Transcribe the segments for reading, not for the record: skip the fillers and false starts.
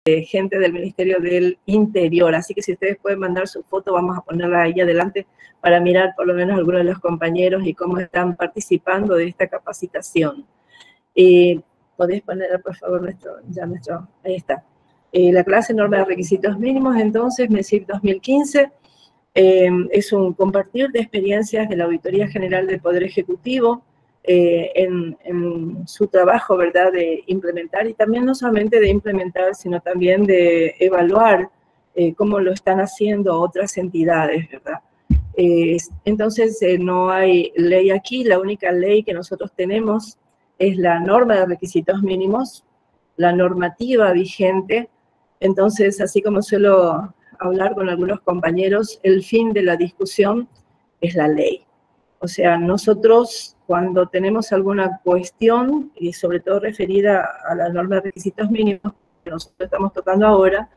gente del Ministerio del Interior. Así que si ustedes pueden mandar su foto, vamos a ponerla ahí adelante para mirar por lo menos algunos de los compañeros y cómo están participando de esta capacitación. ¿Podés poner, por favor, ahí está. La clase norma de requisitos mínimos, entonces, MESIP 2015, es un compartir de experiencias de la Auditoría General del Poder Ejecutivo en su trabajo, ¿verdad?, de implementar, y también no solamente de implementar, sino también de evaluar cómo lo están haciendo otras entidades, ¿verdad? Entonces, no hay ley aquí, la única ley que nosotros tenemos es la norma de requisitos mínimos, la normativa vigente. Entonces, así como suelo hablar con algunos compañeros, el fin de la discusión es la ley. O sea, nosotros cuando tenemos alguna cuestión, y sobre todo referida a la norma de requisitos mínimos que nosotros estamos tocando ahora,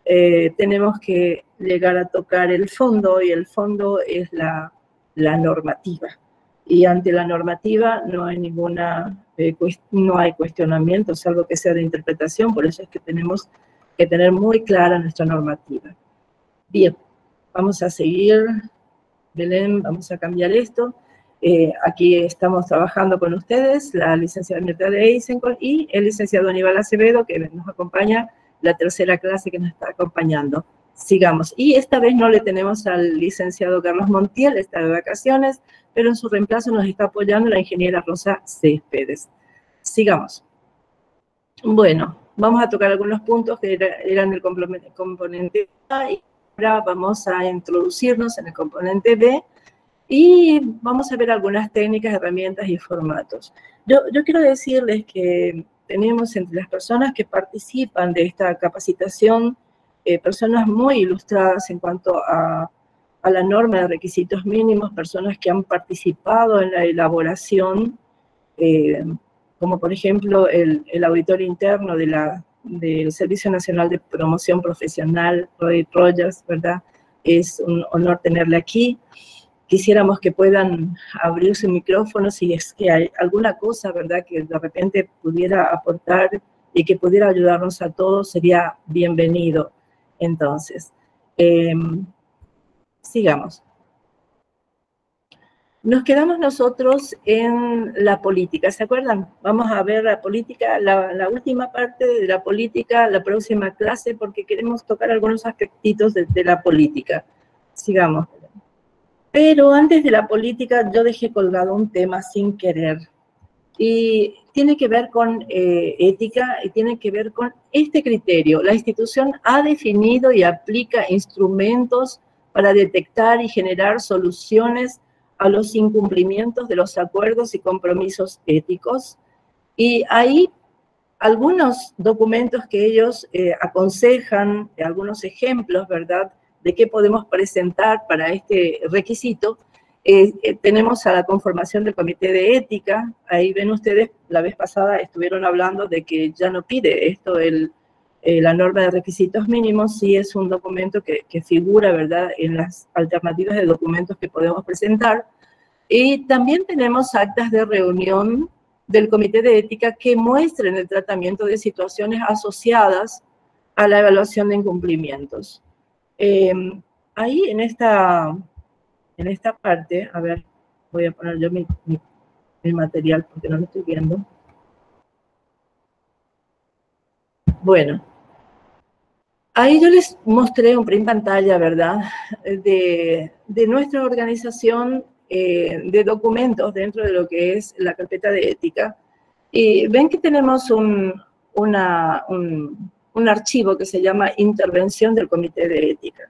tenemos que llegar a tocar el fondo, y el fondo es la normativa. Y ante la normativa no hay no hay cuestionamiento, salvo que sea de interpretación, por eso es que tenemos que tener muy clara nuestra normativa. Bien, vamos a seguir. Belén, vamos a cambiar esto. Aquí estamos trabajando con ustedes, la licenciada Mirta de Eisenkot y el licenciado Aníbal Acevedo, que nos acompaña, la tercera clase que nos está acompañando. Sigamos. Y esta vez no le tenemos al licenciado Carlos Montiel, está de vacaciones, pero en su reemplazo nos está apoyando la ingeniera Rosa Céspedes. Sigamos. Bueno, vamos a tocar algunos puntos que eran el componente A, y ahora vamos a introducirnos en el componente B y vamos a ver algunas técnicas, herramientas y formatos. Yo quiero decirles que tenemos entre las personas que participan de esta capacitación personas muy ilustradas en cuanto a la norma de requisitos mínimos, personas que han participado en la elaboración, como por ejemplo el auditor interno del Servicio Nacional de Promoción Profesional, Roy Rogers, ¿verdad? Es un honor tenerle aquí. Quisiéramos que puedan abrir su micrófono si es que hay alguna cosa, ¿verdad?, que de repente pudiera aportar y que pudiera ayudarnos a todos, sería bienvenido. Entonces, sigamos. Nos quedamos nosotros en la política, ¿se acuerdan? Vamos a ver la política, la última parte de la política, la próxima clase, porque queremos tocar algunos aspectitos de la política. Sigamos. Pero antes de la política yo dejé colgado un tema sin querer. Y tiene que ver con ética y tiene que ver con este criterio. La institución ha definido y aplica instrumentos para detectar y generar soluciones a los incumplimientos de los acuerdos y compromisos éticos. Y hay algunos documentos que ellos aconsejan, algunos ejemplos, ¿verdad?, de qué podemos presentar para este requisito. Tenemos a la conformación del Comité de Ética. Ahí ven ustedes, la vez pasada estuvieron hablando de que ya no pide esto la norma de requisitos mínimos, sí es un documento que figura, ¿verdad?, en las alternativas de documentos que podemos presentar. Y también tenemos actas de reunión del Comité de Ética que muestren el tratamiento de situaciones asociadas a la evaluación de incumplimientos. Ahí en esta parte, a ver, voy a poner yo mi material porque no lo estoy viendo. Bueno, ahí yo les mostré un print pantalla, ¿verdad?, de nuestra organización de documentos dentro de lo que es la carpeta de ética. Y ven que tenemos un archivo que se llama Intervención del Comité de Ética.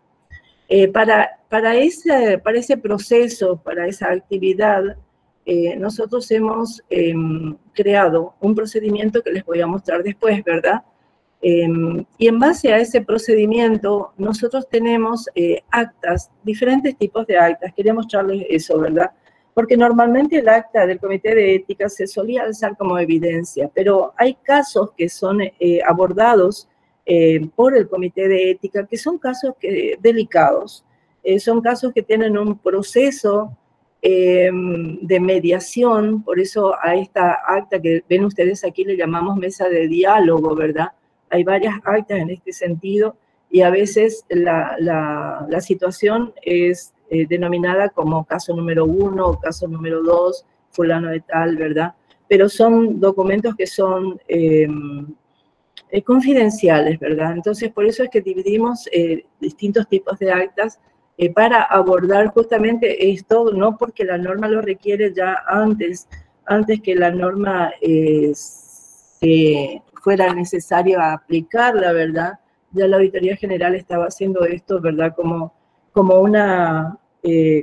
Para ese proceso, para esa actividad, nosotros hemos creado un procedimiento que les voy a mostrar después, ¿verdad? Y en base a ese procedimiento, nosotros tenemos actas, diferentes tipos de actas. Quería mostrarles eso, ¿verdad? Porque normalmente el acta del Comité de Ética se solía alzar como evidencia, pero hay casos que son abordados por el Comité de Ética, que son casos delicados, son casos que tienen un proceso de mediación. Por eso a esta acta que ven ustedes aquí le llamamos mesa de diálogo, ¿verdad? hay varias actas en este sentido y a veces la situación es denominada como caso número 1 o caso número 2, fulano de tal, ¿verdad? Pero son documentos que son confidenciales, ¿verdad? Entonces, por eso es que dividimos distintos tipos de actas para abordar justamente esto, no porque la norma lo requiere ya antes que la norma fuera necesario aplicarla, ¿verdad? Ya la Auditoría General estaba haciendo esto, ¿verdad? Como una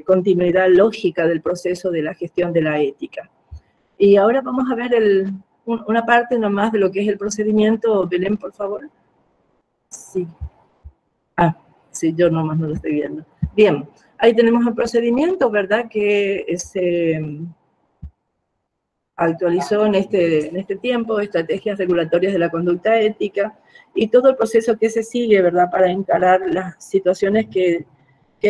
continuidad lógica del proceso de la gestión de la ética. Y ahora vamos a ver una parte nomás de lo que es el procedimiento. Belén, por favor. Sí. Sí, yo nomás no lo estoy viendo. Bien, ahí tenemos el procedimiento, ¿verdad? Que se actualizó en este tiempo, estrategias regulatorias de la conducta ética y todo el proceso que se sigue, ¿verdad? Para encarar las situaciones que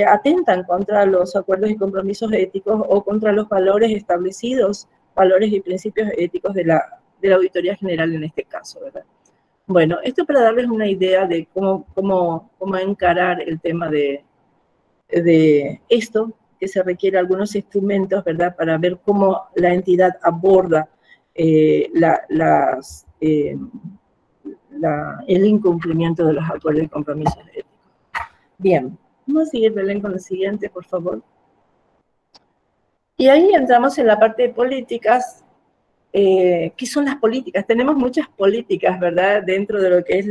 atentan contra los acuerdos y compromisos éticos o contra los valores establecidos, valores y principios éticos de la Auditoría General en este caso, ¿verdad? Bueno, esto para darles una idea de cómo encarar el tema de esto, que se requiere algunos instrumentos, ¿verdad?, para ver cómo la entidad aborda el incumplimiento de los acuerdos y compromisos éticos. Bien, vamos a seguir, Belén, con lo siguiente, por favor. Y ahí entramos en la parte de políticas. ¿Qué son las políticas? Tenemos muchas políticas, ¿verdad?, dentro de lo que es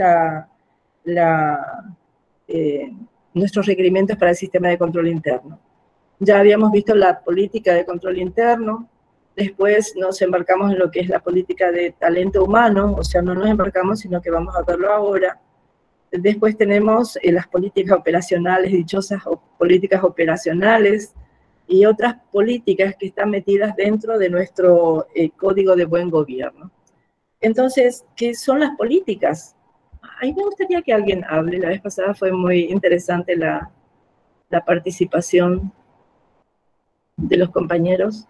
nuestros requerimientos para el sistema de control interno. Ya habíamos visto la política de control interno, después nos embarcamos en lo que es la política de talento humano, o sea, no nos embarcamos, sino que vamos a verlo ahora. Después tenemos las políticas operacionales, dichosas políticas operacionales, y otras políticas que están metidas dentro de nuestro Código de Buen Gobierno. Entonces, ¿qué son las políticas? Ahí me gustaría que alguien hable. La vez pasada fue muy interesante la participación de los compañeros.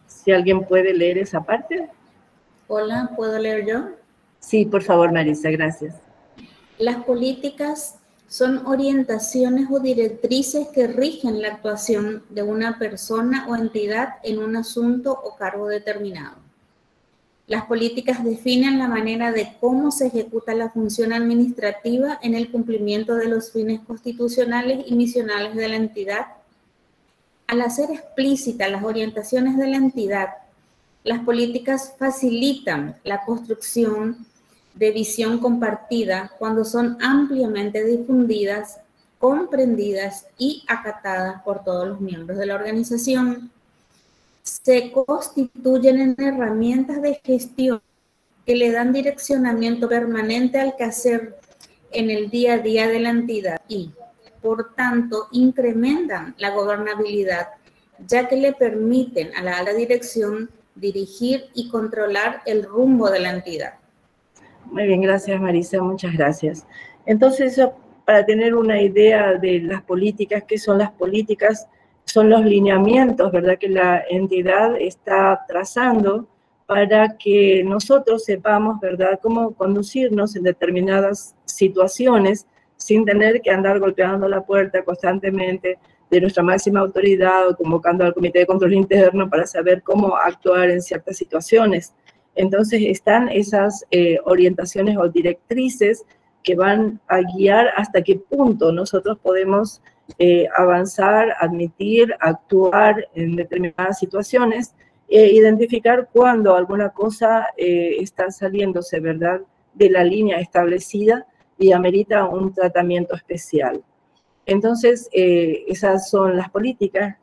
Si alguien puede leer esa parte. Hola, ¿puedo leer yo? Sí, por favor, Marisa, gracias. Las políticas son orientaciones o directrices que rigen la actuación de una persona o entidad en un asunto o cargo determinado. Las políticas definen la manera de cómo se ejecuta la función administrativa en el cumplimiento de los fines constitucionales y misionales de la entidad. Al hacer explícitas las orientaciones de la entidad, las políticas facilitan la construcción de visión compartida cuando son ampliamente difundidas, comprendidas y acatadas por todos los miembros de la organización. Se constituyen en herramientas de gestión que le dan direccionamiento permanente al quehacer en el día a día de la entidad y, por tanto, incrementan la gobernabilidad, ya que le permiten a la alta dirección dirigir y controlar el rumbo de la entidad. Muy bien, gracias, Marisa, muchas gracias. Entonces, para tener una idea de las políticas, ¿qué son las políticas? Son los lineamientos, ¿verdad?, que la entidad está trazando para que nosotros sepamos, ¿verdad?, cómo conducirnos en determinadas situaciones sin tener que andar golpeando la puerta constantemente de nuestra máxima autoridad o convocando al Comité de Control Interno para saber cómo actuar en ciertas situaciones. Entonces están esas orientaciones o directrices que van a guiar hasta qué punto nosotros podemos avanzar, admitir, actuar en determinadas situaciones, identificar cuando alguna cosa está saliéndose, ¿verdad?, de la línea establecida y amerita un tratamiento especial. Entonces, esas son las políticas.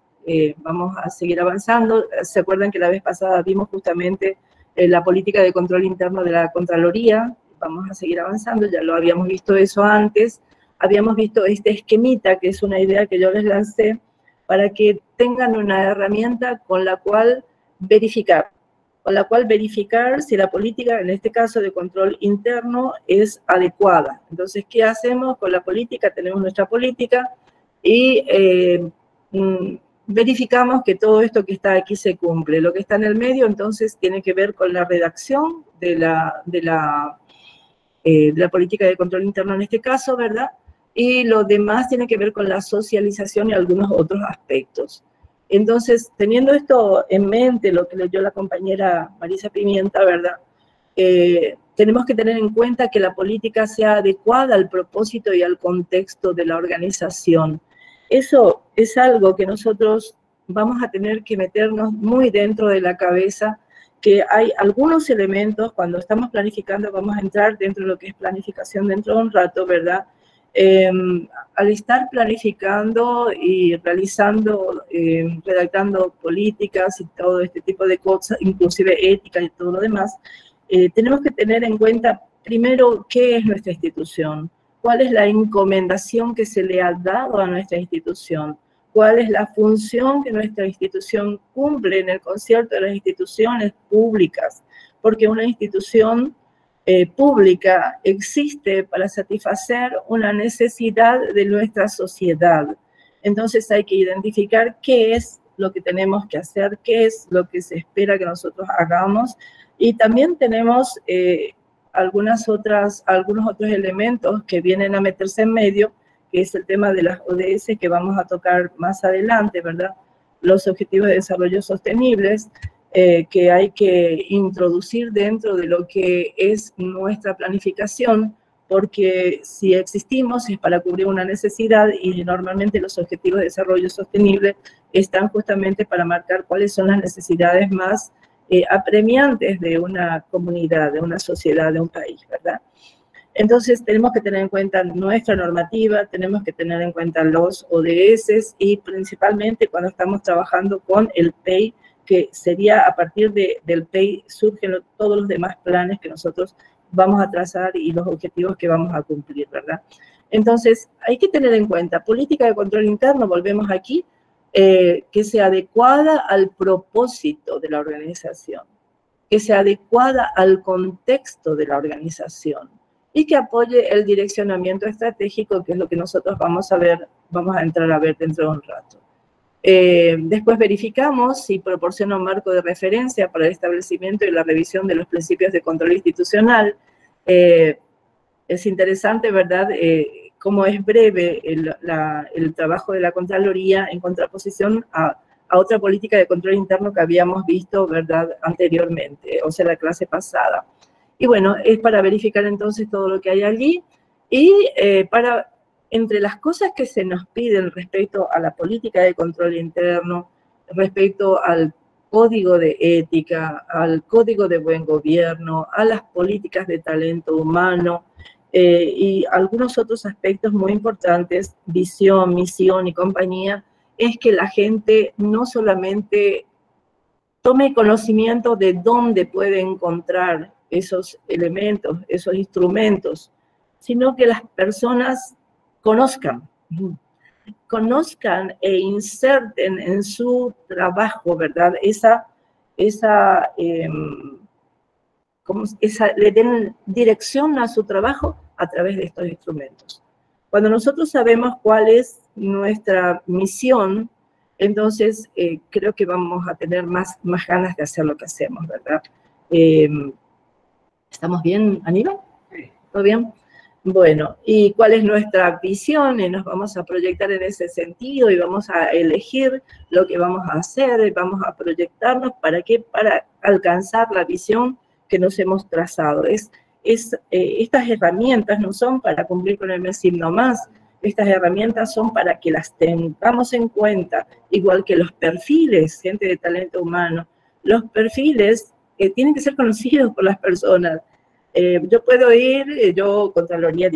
Vamos a seguir avanzando. ¿Se acuerdan que la vez pasada vimos justamente la política de control interno de la Contraloría? Vamos a seguir avanzando, ya lo habíamos visto eso antes. Habíamos visto este esquemita, que es una idea que yo les lancé, para que tengan una herramienta con la cual verificar si la política, en este caso de control interno, es adecuada. Entonces, ¿qué hacemos con la política? Tenemos nuestra política y verificamos que todo esto que está aquí se cumple. Lo que está en el medio, entonces, tiene que ver con la redacción de la política de control interno en este caso, ¿verdad? Y lo demás tiene que ver con la socialización y algunos otros aspectos. Entonces, teniendo esto en mente, lo que leyó la compañera Marisa Pimienta, ¿verdad? Tenemos que tener en cuenta que la política sea adecuada al propósito y al contexto de la organización. Eso es algo que nosotros vamos a tener que meternos muy dentro de la cabeza, que hay algunos elementos, cuando estamos planificando, vamos a entrar dentro de lo que es planificación dentro de un rato, ¿verdad? Al estar planificando y realizando, redactando políticas y todo este tipo de cosas, inclusive ética y todo lo demás, tenemos que tener en cuenta primero qué es nuestra institución, cuál es la encomendación que se le ha dado a nuestra institución, cuál es la función que nuestra institución cumple en el concierto de las instituciones públicas, porque una institución pública existe para satisfacer una necesidad de nuestra sociedad. Entonces hay que identificar qué es lo que tenemos que hacer, qué es lo que se espera que nosotros hagamos, y también tenemos algunos otros elementos que vienen a meterse en medio, que es el tema de las ODS que vamos a tocar más adelante, ¿verdad? Los Objetivos de Desarrollo Sostenibles, que hay que introducir dentro de lo que es nuestra planificación, porque si existimos es para cubrir una necesidad y normalmente los Objetivos de Desarrollo Sostenible están justamente para marcar cuáles son las necesidades más apremiantes de una comunidad, de una sociedad, de un país, ¿verdad? Entonces, tenemos que tener en cuenta nuestra normativa, tenemos que tener en cuenta los ODS y principalmente cuando estamos trabajando con el PEI, que sería a partir del PEI surgen todos los demás planes que nosotros vamos a trazar y los objetivos que vamos a cumplir, ¿verdad? Entonces, hay que tener en cuenta política de control interno, volvemos aquí, que sea adecuada al propósito de la organización, que sea adecuada al contexto de la organización y que apoye el direccionamiento estratégico, que es lo que nosotros vamos a entrar a ver dentro de un rato. Después verificamos si proporciona un marco de referencia para el establecimiento y la revisión de los principios de control institucional. Es interesante, ¿verdad?, cómo es breve el trabajo de la Contraloría en contraposición a otra política de control interno que habíamos visto, ¿verdad?, anteriormente, o sea, la clase pasada. Y bueno, es para verificar entonces todo lo que hay allí y entre las cosas que se nos piden respecto a la política de control interno, respecto al código de ética, al código de buen gobierno, a las políticas de talento humano y algunos otros aspectos muy importantes, visión, misión y compañía, es que la gente no solamente tome conocimiento de dónde puede encontrar esos elementos, esos instrumentos, sino que las personas conozcan e inserten en su trabajo, ¿verdad? Le den dirección a su trabajo a través de estos instrumentos. Cuando nosotros sabemos cuál es nuestra misión, entonces creo que vamos a tener más ganas de hacer lo que hacemos, ¿verdad? ¿Estamos bien, Aníbal? ¿Todo bien? Bueno, ¿y cuál es nuestra visión? Y nos vamos a proyectar en ese sentido y vamos a elegir lo que vamos a hacer y vamos a proyectarnos. ¿Para qué? Para alcanzar la visión que nos hemos trazado. Estas herramientas no son para cumplir con el MESIP nomás. Estas herramientas son para que las tengamos en cuenta, igual que los perfiles, gente de talento humano. Los perfiles tienen que ser conocidos por las personas. Yo puedo ir, Contraloría,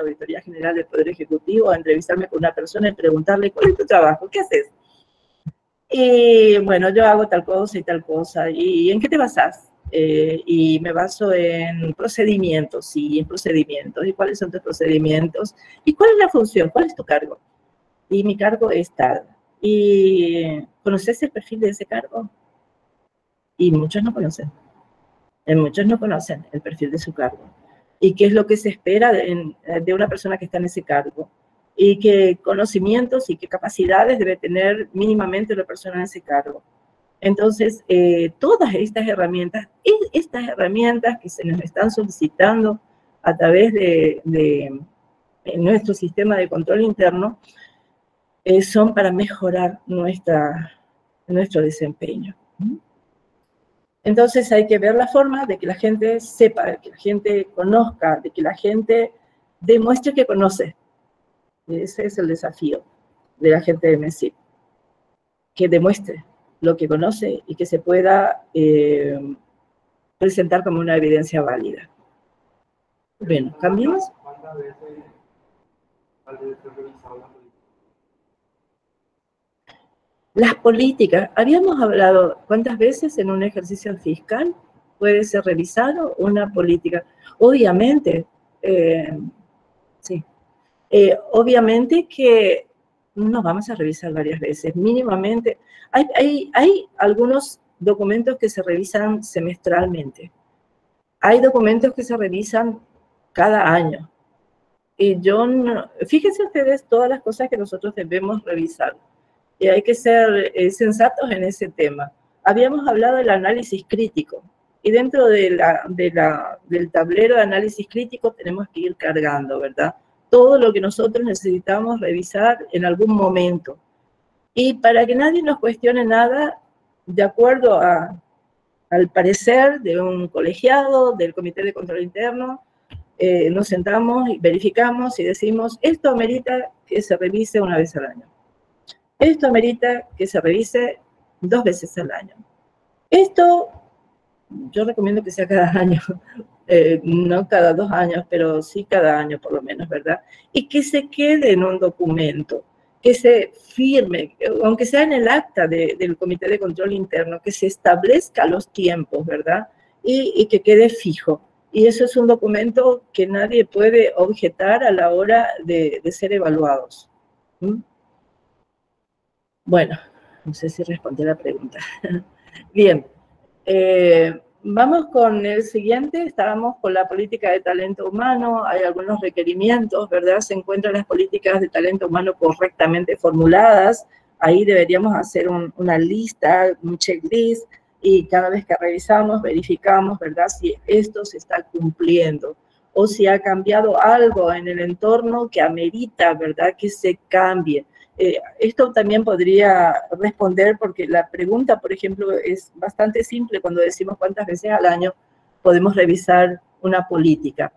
Auditoría General del Poder Ejecutivo, a entrevistarme con una persona y preguntarle, ¿cuál es tu trabajo? ¿Qué haces? Y bueno, yo hago tal cosa y tal cosa. ¿Y en qué te basas? Y me baso en procedimientos, sí, en procedimientos. ¿Y cuáles son tus procedimientos? ¿Y cuál es la función? ¿Cuál es tu cargo? Y mi cargo es tal. ¿Y conoces el perfil de ese cargo? Y muchos no conocen. Muchos no conocen el perfil de su cargo. ¿Y qué es lo que se espera de una persona que está en ese cargo? y qué conocimientos y qué capacidades debe tener mínimamente la persona en ese cargo. Entonces, todas estas herramientas que se nos están solicitando a través de nuestro sistema de control interno, son para mejorar nuestro desempeño. Entonces hay que ver la forma de que la gente sepa, de que la gente conozca, de que la gente demuestre que conoce. Ese es el desafío de la gente de MESIP, que demuestre lo que conoce y que se pueda presentar como una evidencia válida. Bueno, ¿cambiamos? ¿Cuántas veces se revisado la política? Las políticas, habíamos hablado cuántas veces en un ejercicio fiscal puede ser revisado una política. Obviamente, sí. Obviamente que no vamos a revisar varias veces, mínimamente. Hay algunos documentos que se revisan semestralmente. Hay documentos que se revisan cada año. Y fíjense ustedes todas las cosas que nosotros debemos revisar. Y hay que ser sensatos en ese tema. Habíamos hablado del análisis crítico. Y dentro del tablero de análisis crítico tenemos que ir cargando, ¿verdad? Todo lo que nosotros necesitamos revisar en algún momento. Y para que nadie nos cuestione nada, de acuerdo al parecer de un colegiado, del Comité de Control Interno, nos sentamos y verificamos y decimos, esto amerita que se revise una vez al año. Esto amerita que se revise 2 veces al año. Esto, yo recomiendo que sea cada año, no cada 2 años, pero sí cada año por lo menos, ¿verdad? Y que se quede en un documento, que se firme, aunque sea en el acta del Comité de Control Interno, que se establezca los tiempos, ¿verdad? Y que quede fijo. Y eso es un documento que nadie puede objetar a la hora de ser evaluados. Bueno, no sé si respondí a la pregunta. Bien, vamos con el siguiente. Estábamos con la política de talento humano. Hay algunos requerimientos, ¿verdad? Se encuentran las políticas de talento humano correctamente formuladas. Ahí deberíamos hacer una lista, un checklist, y cada vez que revisamos, verificamos, ¿verdad? Si esto se está cumpliendo o si ha cambiado algo en el entorno que amerita, ¿verdad? Que se cambie. Esto también podría responder porque la pregunta, por ejemplo, es bastante simple cuando decimos cuántas veces al año podemos revisar una política,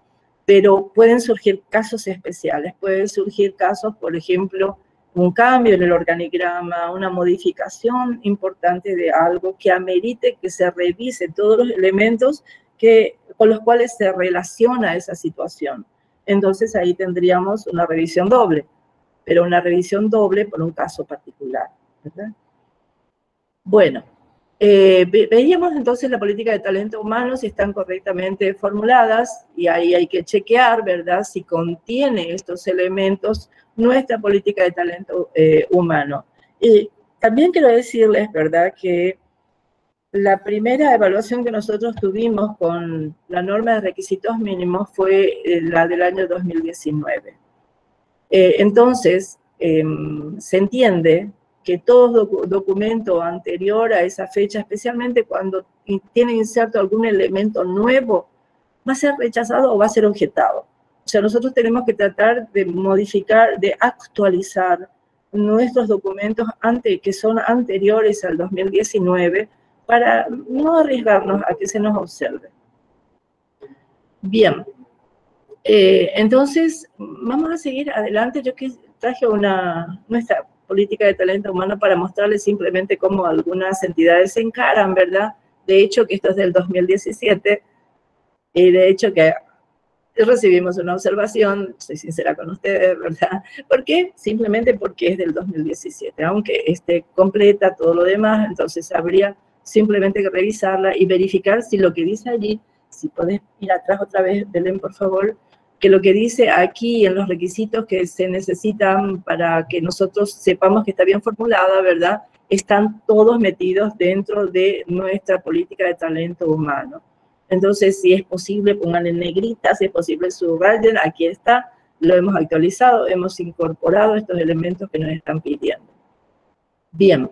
pero pueden surgir casos especiales, pueden surgir casos, por ejemplo, un cambio en el organigrama, una modificación importante de algo que amerite que se revise todos los elementos con los cuales se relaciona esa situación. Entonces ahí tendríamos una revisión doble, pero una revisión doble por un caso particular, ¿verdad? Bueno, veíamos entonces la política de talento humano, si están correctamente formuladas, y ahí hay que chequear, ¿verdad?, si contiene estos elementos nuestra política de talento humano. Y también quiero decirles, ¿verdad?, que la primera evaluación que nosotros tuvimos con la norma de requisitos mínimos fue la del año 2019. Entonces, se entiende que todo documento anterior a esa fecha, especialmente cuando tiene inserto algún elemento nuevo, va a ser rechazado o va a ser objetado. O sea, nosotros tenemos que tratar de modificar, de actualizar nuestros documentos que son anteriores al 2019 para no arriesgarnos a que se nos observe. Bien. Entonces, vamos a seguir adelante. Yo traje nuestra política de talento humano para mostrarles simplemente cómo algunas entidades se encaran, ¿verdad? De hecho, que esto es del 2017, y de hecho que recibimos una observación, soy sincera con ustedes, ¿verdad? ¿Por qué? Simplemente porque es del 2017, aunque esté completa todo lo demás, entonces habría simplemente que revisarla y verificar si lo que dice allí, si podés ir atrás otra vez, Belén, por favor, que lo que dice aquí en los requisitos que se necesitan para que nosotros sepamos que está bien formulada, ¿verdad?, están todos metidos dentro de nuestra política de talento humano. Entonces, si es posible, pongan en negrita, si es posible, subrayen, aquí está, lo hemos actualizado, hemos incorporado estos elementos que nos están pidiendo. Bien.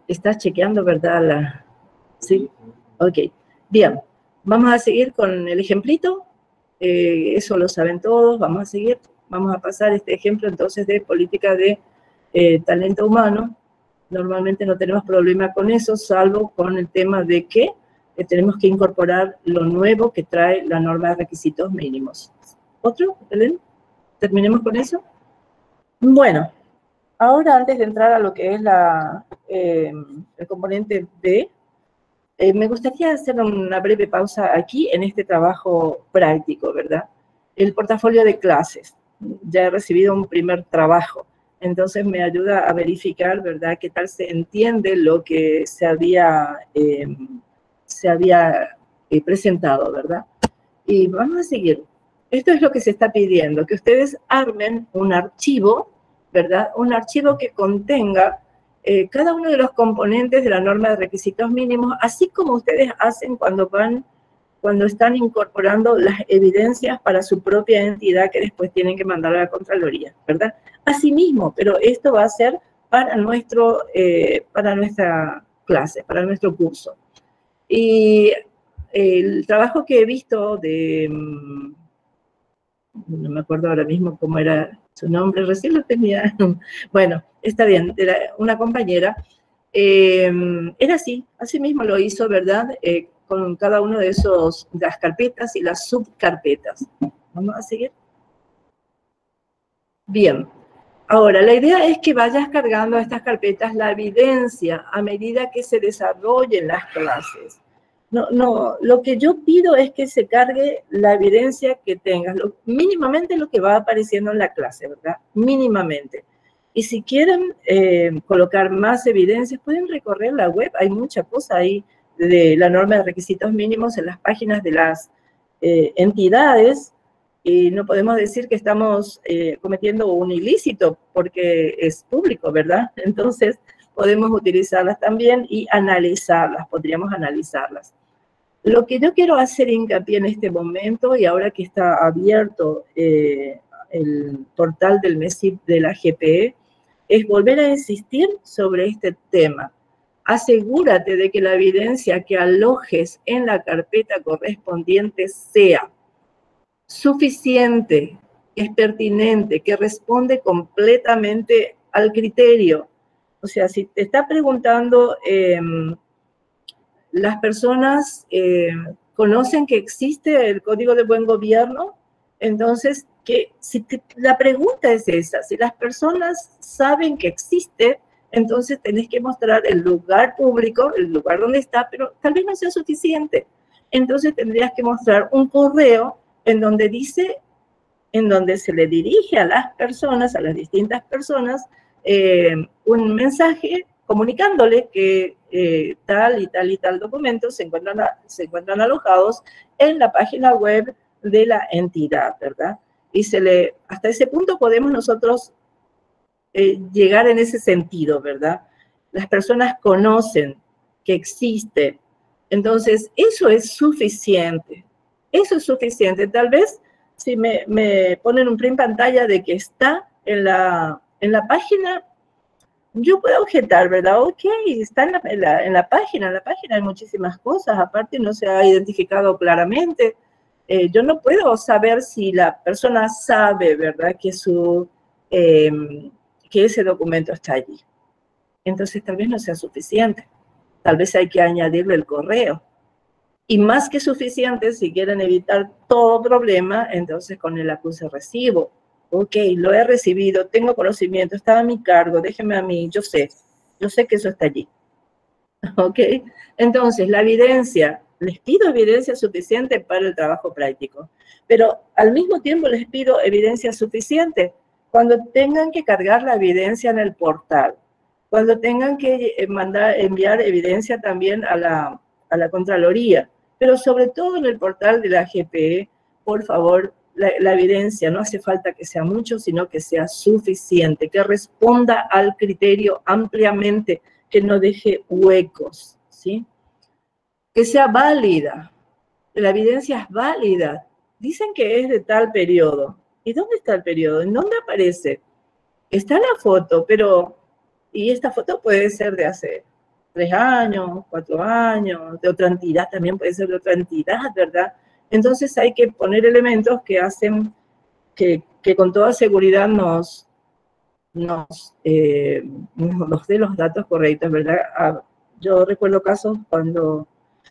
¿Estás chequeando, verdad? ¿Sí? Ok. Bien. Vamos a seguir con el ejemplito. Eso lo saben todos. Vamos a seguir. Vamos a pasar este ejemplo entonces de política de talento humano. Normalmente no tenemos problema con eso, salvo con el tema de que tenemos que incorporar lo nuevo que trae la norma de requisitos mínimos. ¿Otro, Belén? ¿Terminemos con eso? Bueno, ahora antes de entrar a lo que es el componente B, me gustaría hacer una breve pausa aquí en este trabajo práctico, ¿verdad? El portafolio de clases. Ya he recibido un primer trabajo, entonces me ayuda a verificar, ¿verdad?, qué tal se entiende lo que se había presentado, ¿verdad? Y vamos a seguir. Esto es lo que se está pidiendo, que ustedes armen un archivo, ¿verdad? Un archivo que contenga cada uno de los componentes de la norma de requisitos mínimos, así como ustedes hacen cuando están incorporando las evidencias para su propia entidad que después tienen que mandar a la Contraloría, ¿verdad? Asimismo, pero esto va a ser para nuestra clase, para nuestro curso. Y el trabajo que he visto no me acuerdo ahora mismo cómo era su nombre, recién lo tenía, bueno, está bien, una compañera, era así mismo lo hizo, ¿verdad?, con cada uno de las carpetas y las subcarpetas. ¿Vamos a seguir? Bien. Ahora, la idea es que vayas cargando a estas carpetas la evidencia a medida que se desarrollen las clases. No, lo que yo pido es que se cargue la evidencia que tengas, mínimamente lo que va apareciendo en la clase, ¿verdad? Mínimamente. Y si quieren colocar más evidencias, pueden recorrer la web, hay mucha cosa ahí de la norma de requisitos mínimos en las páginas de las entidades, y no podemos decir que estamos cometiendo un ilícito porque es público, ¿verdad? Entonces, podemos utilizarlas también y analizarlas, podríamos analizarlas. Lo que yo quiero hacer hincapié en este momento, y ahora que está abierto el portal del MESIP de la GPE, es volver a insistir sobre este tema. Asegúrate de que la evidencia que alojes en la carpeta correspondiente sea suficiente, es pertinente, que responde completamente al criterio. O sea, si te está preguntando, las personas conocen que existe el Código de Buen Gobierno, entonces, la pregunta es esa, si las personas saben que existe, entonces tenés que mostrar el lugar público, el lugar donde está, pero tal vez no sea suficiente. Entonces tendrías que mostrar un correo en donde se le dirige a las personas, a las distintas personas, un mensaje comunicándole que tal y tal y tal documentos se encuentran alojados en la página web de la entidad, ¿verdad? Y hasta ese punto podemos nosotros llegar en ese sentido, ¿verdad? Las personas conocen que existe, entonces eso es suficiente. Eso es suficiente. Tal vez si me ponen un print pantalla de que está en la página, yo puedo objetar, ¿verdad? Ok, está en la página hay muchísimas cosas, aparte no se ha identificado claramente. Yo no puedo saber si la persona sabe, ¿verdad?, que ese documento está allí. Entonces tal vez no sea suficiente. Tal vez hay que añadirle el correo. Y más que suficiente, si quieren evitar todo problema, entonces con el acuse recibo. Ok, lo he recibido, tengo conocimiento, estaba a mi cargo, déjeme a mí, yo sé que eso está allí. Ok, entonces la evidencia, les pido evidencia suficiente para el trabajo práctico, pero al mismo tiempo les pido evidencia suficiente cuando tengan que cargar la evidencia en el portal, cuando tengan que enviar evidencia también a la Contraloría, pero sobre todo en el portal de la GPE, por favor, la evidencia no hace falta que sea mucho, sino que sea suficiente, que responda al criterio ampliamente, que no deje huecos, ¿sí? Que sea válida, la evidencia es válida. Dicen que es de tal periodo, ¿Y dónde está el periodo? ¿En dónde aparece? Está la foto, pero... Y esta foto puede ser de hace 3 años, 4 años, de otra entidad, también puede ser de otra entidad, ¿verdad? Entonces hay que poner elementos que hacen que con toda seguridad nos dé los datos correctos, ¿verdad? Yo recuerdo casos cuando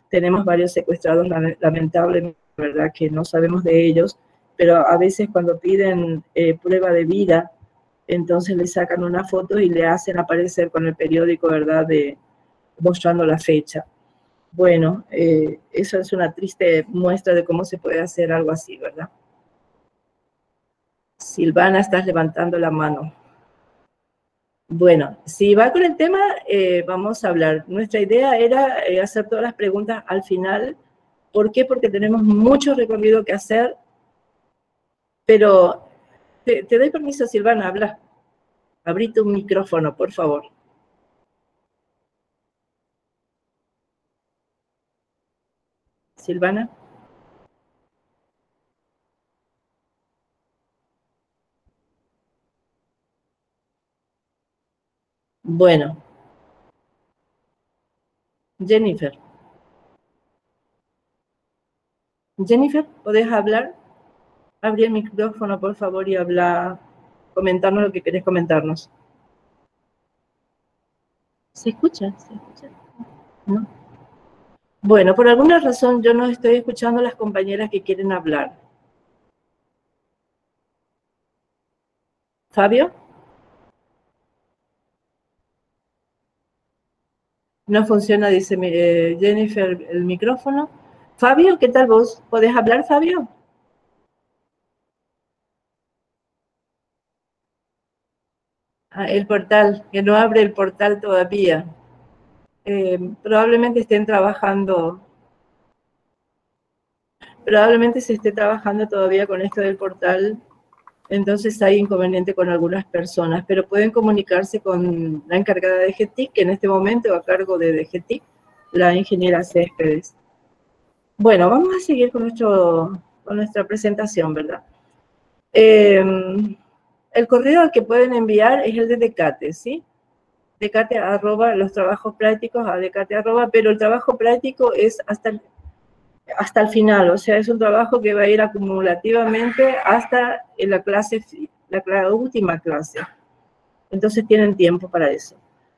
tenemos varios secuestrados, lamentablemente, ¿verdad? Que no sabemos de ellos, pero a veces cuando piden prueba de vida, entonces le sacan una foto y le hacen aparecer con el periódico, ¿verdad? Mostrando la fecha. Bueno, eso es una triste muestra de cómo se puede hacer algo así, ¿verdad? Silvana, estás levantando la mano. Bueno, si va con el tema, vamos a hablar. Nuestra idea era hacer todas las preguntas al final. ¿Por qué? Porque tenemos mucho recorrido que hacer, pero te doy permiso, Silvana, habla. Abrí tu micrófono, por favor. Silvana. Bueno. Jennifer. Jennifer, ¿podés hablar? Abrí el micrófono, por favor, y habla, comentarnos lo que querés comentarnos. ¿Se escucha? ¿Se escucha? ¿No? Bueno, por alguna razón yo no estoy escuchando a las compañeras que quieren hablar. ¿Fabio? No funciona, dice Jennifer, el micrófono. Fabio, ¿qué tal vos? ¿Podés hablar, Fabio? Ah, el portal, que no abre el portal todavía. Probablemente estén trabajando, probablemente se esté trabajando todavía con esto del portal, entonces hay inconveniente con algunas personas, pero pueden comunicarse con la encargada de DGTIC, que en este momento va a cargo de DGTIC, la ingeniera Céspedes. Bueno, vamos a seguir con nuestra presentación, ¿verdad? El correo al que pueden enviar es el de Decate, ¿sí? Decate arroba los trabajos prácticos a decate arroba, pero el trabajo práctico es hasta el final, o sea, es un trabajo que va a ir acumulativamente hasta en la última clase. Entonces tienen tiempo para eso.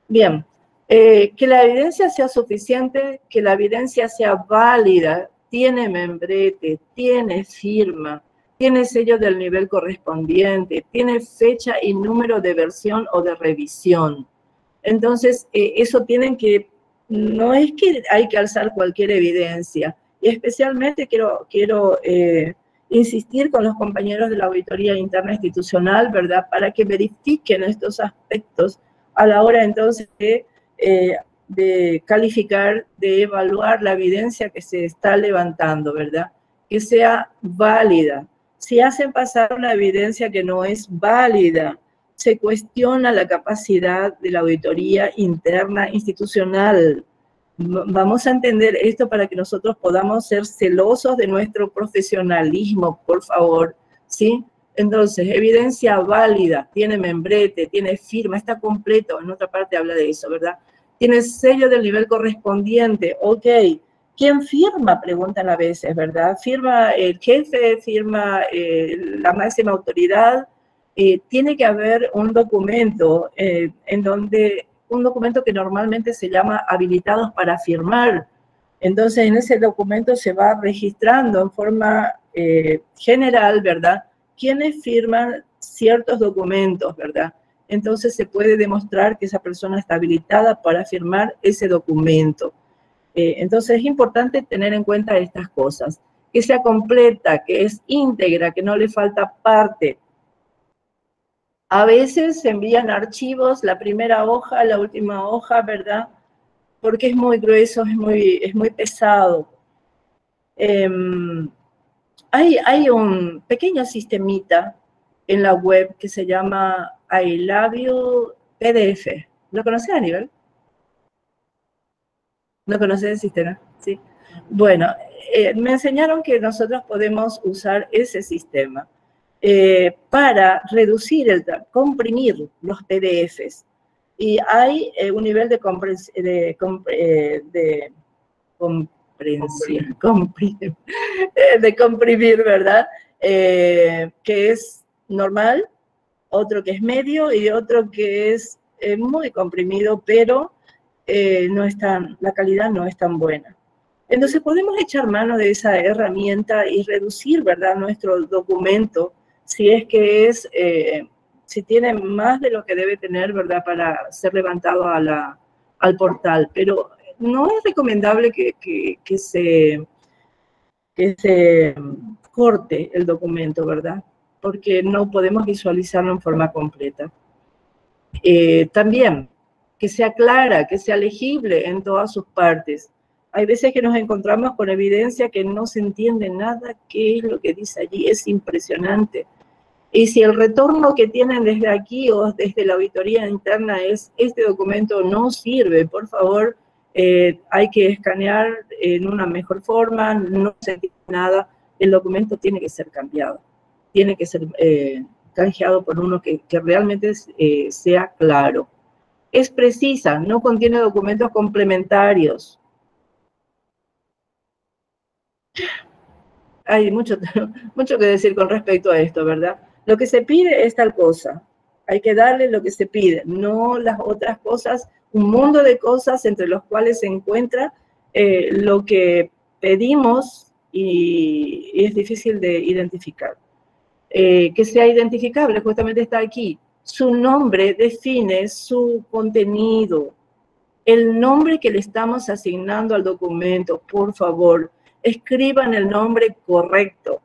Bien, que la evidencia sea suficiente, que la evidencia sea válida, tiene membrete, tiene firma, tiene sello del nivel correspondiente, tiene fecha y número de versión o de revisión. Entonces, eso no es que hay que alzar cualquier evidencia, y especialmente quiero insistir con los compañeros de la Auditoría Interna Institucional, ¿verdad?, para que verifiquen estos aspectos a la hora entonces de calificar, de evaluar la evidencia que se está levantando, ¿verdad?, que sea válida. Si hacen pasar una evidencia que no es válida, se cuestiona la capacidad de la auditoría interna institucional. Vamos a entender esto para que nosotros podamos ser celosos de nuestro profesionalismo, por favor, ¿sí? Entonces, evidencia válida, tiene membrete, tiene firma, está completo, en otra parte habla de eso, ¿verdad? Tiene sello del nivel correspondiente, ok. ¿Quién firma? Preguntan a veces, ¿verdad? ¿Firma el jefe? ¿Firma la máxima autoridad? Tiene que haber un documento un documento que normalmente se llama habilitados para firmar. Entonces, en ese documento se va registrando en forma general, ¿verdad?, quiénes firman ciertos documentos, ¿verdad? Entonces, se puede demostrar que esa persona está habilitada para firmar ese documento. Entonces, es importante tener en cuenta estas cosas. Que sea completa, que es íntegra, que no le falta parte. A veces se envían archivos, la primera hoja, la última hoja, ¿verdad?, porque es muy grueso, es muy pesado. Hay un pequeño sistemita en la web que se llama iLabio PDF. ¿Lo conoces, Aníbal? ¿No conoces el sistema? Sí. Bueno, me enseñaron que nosotros podemos usar ese sistema. para reducir, comprimir los PDFs. Y hay un nivel de comprimir, ¿verdad? Que es normal, otro que es medio y otro que es muy comprimido, pero la calidad no es tan buena. Entonces podemos echar mano de esa herramienta y reducir, ¿verdad?, nuestro documento, si es que si tiene más de lo que debe tener, ¿verdad?, para ser levantado al portal. Pero no es recomendable que se corte el documento, ¿verdad?, porque no podemos visualizarlo en forma completa. También, que sea clara, que sea legible en todas sus partes. Hay veces que nos encontramos con evidencia que no se entiende nada, qué es lo que dice allí, es impresionante. Y si el retorno que tienen desde aquí o desde la auditoría interna es, este documento no sirve, por favor, hay que escanear en una mejor forma, no se entiende nada, el documento tiene que ser cambiado, tiene que ser canjeado por uno que realmente sea claro. Es precisa, no contiene documentos complementarios. Hay mucho que decir con respecto a esto, ¿verdad? Lo que se pide es tal cosa. Hay que darle lo que se pide, no las otras cosas, un mundo de cosas entre los cuales se encuentra lo que pedimos y es difícil de identificar. Que sea identificable, justamente está aquí. Su nombre define su contenido. El nombre que le estamos asignando al documento, por favor, escriban el nombre correcto.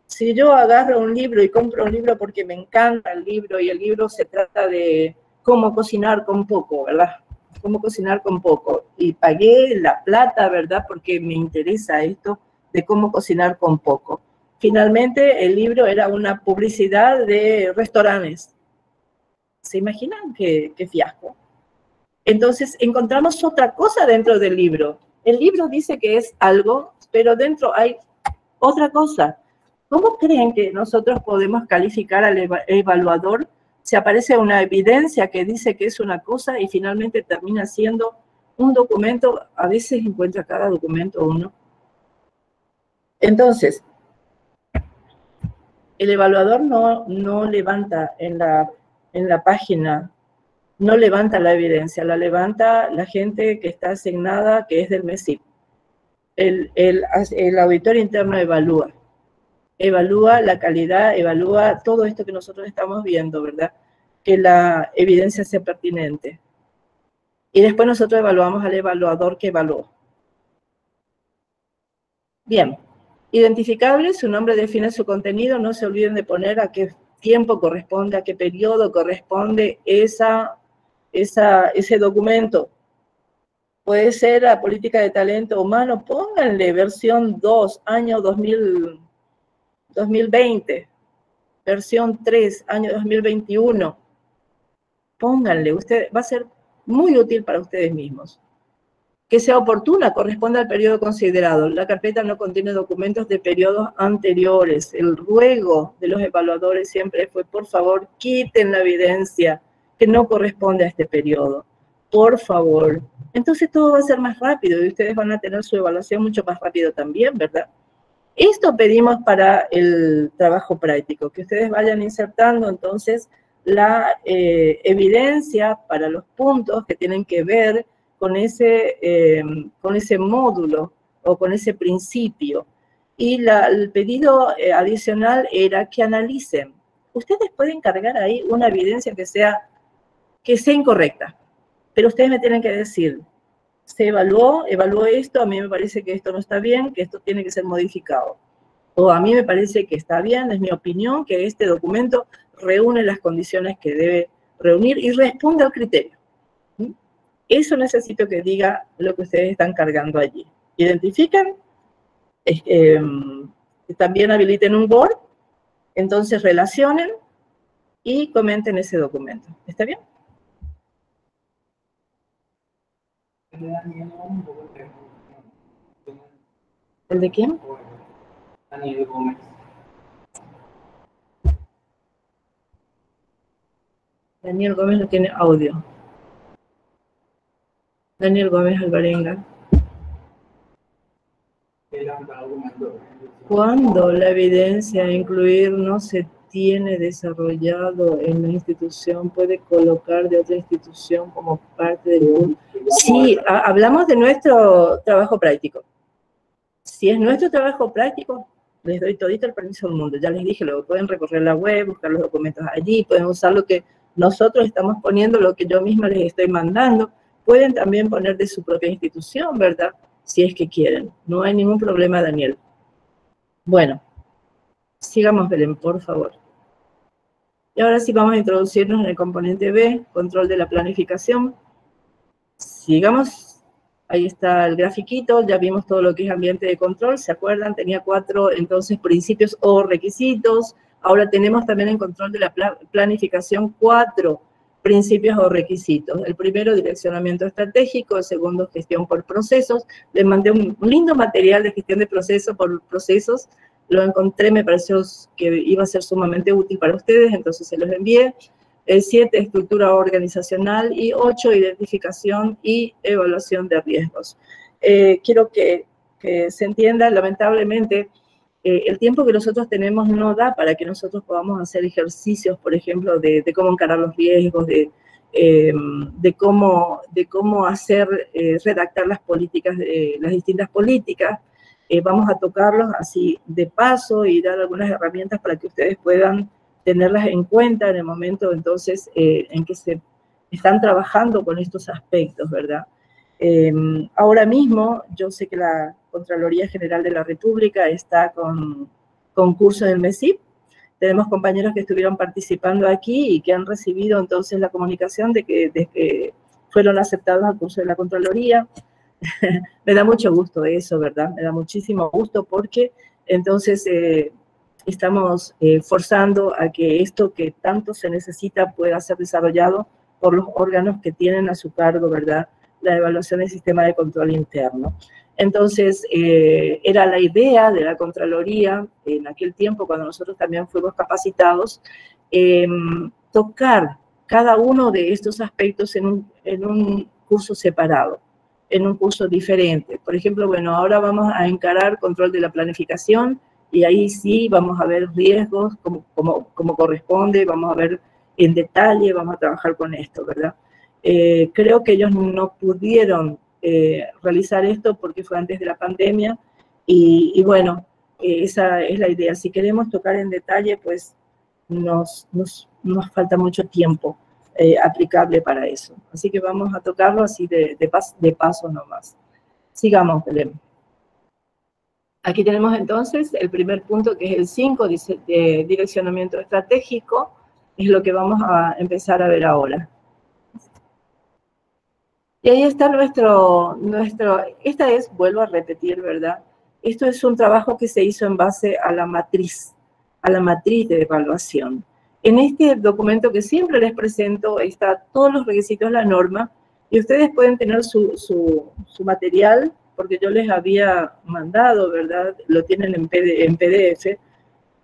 Si yo agarro un libro y compro un libro porque me encanta el libro y el libro se trata de cómo cocinar con poco, ¿verdad? Cómo cocinar con poco. Y pagué la plata, ¿verdad? Porque me interesa esto de cómo cocinar con poco. Finalmente, el libro era una publicidad de restaurantes. ¿Se imaginan qué fiasco? Entonces, encontramos otra cosa dentro del libro. El libro dice que es algo, pero dentro hay otra cosa. ¿Cómo creen que nosotros podemos calificar al evaluador si aparece una evidencia que dice que es una cosa y finalmente termina siendo un documento? A veces encuentra cada documento uno. Entonces, el evaluador no levanta en la página, no levanta la evidencia, la levanta la gente que está asignada, que es del MESIP. El auditor interno evalúa la calidad, evalúa todo esto que nosotros estamos viendo, ¿verdad? Que la evidencia sea pertinente. Y después nosotros evaluamos al evaluador que evaluó. Bien, identificable, su nombre define su contenido, no se olviden de poner a qué tiempo corresponde, a qué periodo corresponde ese documento. Puede ser la política de talento humano, pónganle versión 2, año 2020, versión 3, año 2021. Pónganle, va a ser muy útil para ustedes mismos. Que sea oportuna, corresponde al periodo considerado. La carpeta no contiene documentos de periodos anteriores. El ruego de los evaluadores siempre fue, por favor, quiten la evidencia que no corresponde a este periodo. Por favor. Entonces todo va a ser más rápido y ustedes van a tener su evaluación mucho más rápido también, ¿verdad? Esto pedimos para el trabajo práctico, que ustedes vayan insertando entonces la evidencia para los puntos que tienen que ver con ese módulo o con ese principio. Y el pedido adicional era que analicen. Ustedes pueden cargar ahí una evidencia que sea incorrecta, pero ustedes me tienen que decir, se evaluó esto, a mí me parece que esto no está bien, que esto tiene que ser modificado. O a mí me parece que está bien, es mi opinión, que este documento reúne las condiciones que debe reunir y responde al criterio. Eso necesito que diga lo que ustedes están cargando allí. Identifican, también habiliten un Word, entonces relacionen y comenten ese documento. ¿Está bien? ¿El de quién? Daniel Gómez. Daniel Gómez no tiene audio. Daniel Gómez Alvarenga. Cuando la evidencia a incluir no se tiene desarrollado en la institución, puede colocar de otra institución como parte del pool. Sí, hablamos de nuestro trabajo práctico. Si es nuestro trabajo práctico, les doy todito el permiso del mundo. Ya les dije, luego pueden recorrer la web, buscar los documentos allí, pueden usar lo que nosotros estamos poniendo, lo que yo misma les estoy mandando. Pueden también poner de su propia institución, ¿verdad? Si es que quieren. No hay ningún problema, Daniel. Bueno, sigamos, Belén, por favor. Y ahora sí vamos a introducirnos en el componente B, control de la planificación. Sigamos. Ahí está el grafiquito, ya vimos todo lo que es ambiente de control, ¿se acuerdan? Tenía 4, entonces, principios o requisitos. Ahora tenemos también en control de la planificación 4 principios o requisitos. El primero, direccionamiento estratégico. El segundo, gestión por procesos. Les mandé un lindo material de gestión de procesos por procesos. Lo encontré, me pareció que iba a ser sumamente útil para ustedes, entonces se los envié. 7, estructura organizacional. Y 8, identificación y evaluación de riesgos. Quiero que se entienda, lamentablemente, el tiempo que nosotros tenemos no da para que nosotros podamos hacer ejercicios, por ejemplo, de cómo encarar los riesgos, de cómo hacer, redactar las políticas, las distintas políticas. Vamos a tocarlos así de paso y dar algunas herramientas para que ustedes puedan tenerlas en cuenta en el momento, entonces, en que se están trabajando con estos aspectos, ¿verdad? Ahora mismo, yo sé que la Contraloría General de la República está con concurso del MESIP. Tenemos compañeros que estuvieron participando aquí y que han recibido entonces la comunicación de que fueron aceptados al curso de la Contraloría. Me da mucho gusto eso, ¿verdad? Me da muchísimo gusto porque entonces estamos forzando a que esto que tanto se necesita pueda ser desarrollado por los órganos que tienen a su cargo, ¿verdad?, la evaluación del sistema de control interno. Entonces, era la idea de la Contraloría, en aquel tiempo, cuando nosotros también fuimos capacitados, tocar cada uno de estos aspectos en un curso separado, en un curso diferente. Por ejemplo, bueno, ahora vamos a encarar control de la planificación, y ahí sí vamos a ver riesgos como corresponde, vamos a ver en detalle, vamos a trabajar con esto, ¿verdad? Creo que ellos no pudieron realizar esto porque fue antes de la pandemia y bueno, esa es la idea. Si queremos tocar en detalle, pues nos falta mucho tiempo aplicable para eso. Así que vamos a tocarlo así de paso nomás. Sigamos, Belén. Aquí tenemos entonces el primer punto, que es el 5, dice de direccionamiento estratégico, es lo que vamos a empezar a ver ahora. Y ahí está esta es, vuelvo a repetir, ¿verdad? Esto es un trabajo que se hizo en base a la matriz de evaluación. En este documento que siempre les presento, está todos los requisitos de la norma, y ustedes pueden tener su material, porque yo les había mandado, ¿verdad? Lo tienen en PDF,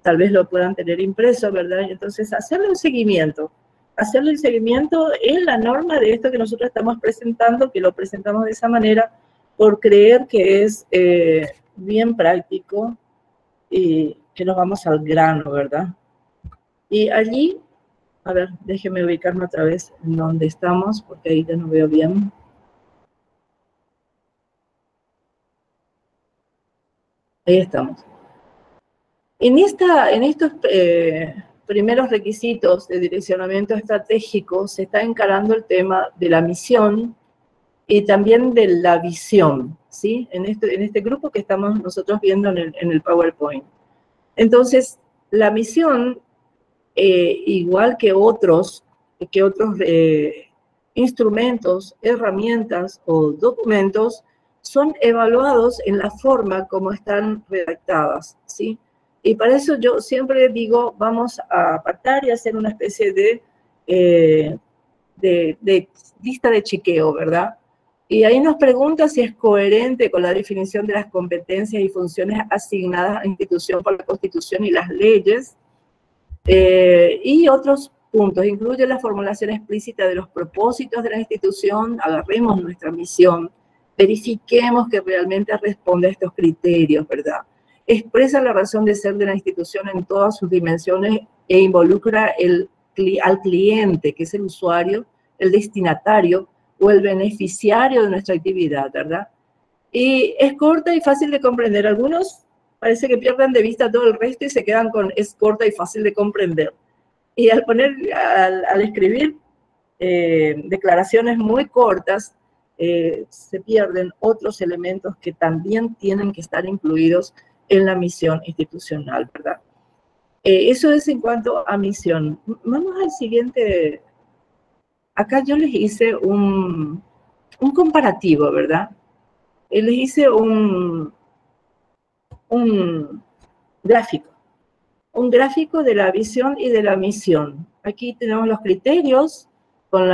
tal vez lo puedan tener impreso, ¿verdad? Y entonces, hacerle un seguimiento en la norma de esto que nosotros estamos presentando, que lo presentamos de esa manera, por creer que es bien práctico y que nos vamos al grano, ¿verdad? Y allí, a ver, déjenme ubicarme otra vez en donde estamos, porque ahí ya no veo bien. Ahí estamos. En estos primeros requisitos de direccionamiento estratégico se está encarando el tema de la misión y también de la visión, ¿sí? En este grupo que estamos nosotros viendo en el PowerPoint. Entonces, la misión, igual que otros instrumentos, herramientas o documentos, son evaluados en la forma como están redactadas, ¿sí? Y para eso yo siempre digo, vamos a apartar y hacer una especie de lista de chequeo, ¿verdad? Y ahí nos pregunta si es coherente con la definición de las competencias y funciones asignadas a la institución por la Constitución y las leyes, y otros puntos. Incluye la formulación explícita de los propósitos de la institución, agarremos nuestra misión, verifiquemos que realmente responde a estos criterios, ¿verdad? Expresa la razón de ser de la institución en todas sus dimensiones e involucra al cliente, que es el usuario, el destinatario o el beneficiario de nuestra actividad, ¿verdad? Y es corta y fácil de comprender. Algunos parece que pierden de vista todo el resto y se quedan con es corta y fácil de comprender. Y al escribir declaraciones muy cortas, se pierden otros elementos que también tienen que estar incluidos en la misión institucional, ¿verdad? Eso es en cuanto a misión. Vamos al siguiente. Acá yo les hice un comparativo, ¿verdad? Les hice un gráfico de la visión y de la misión. Aquí tenemos los criterios con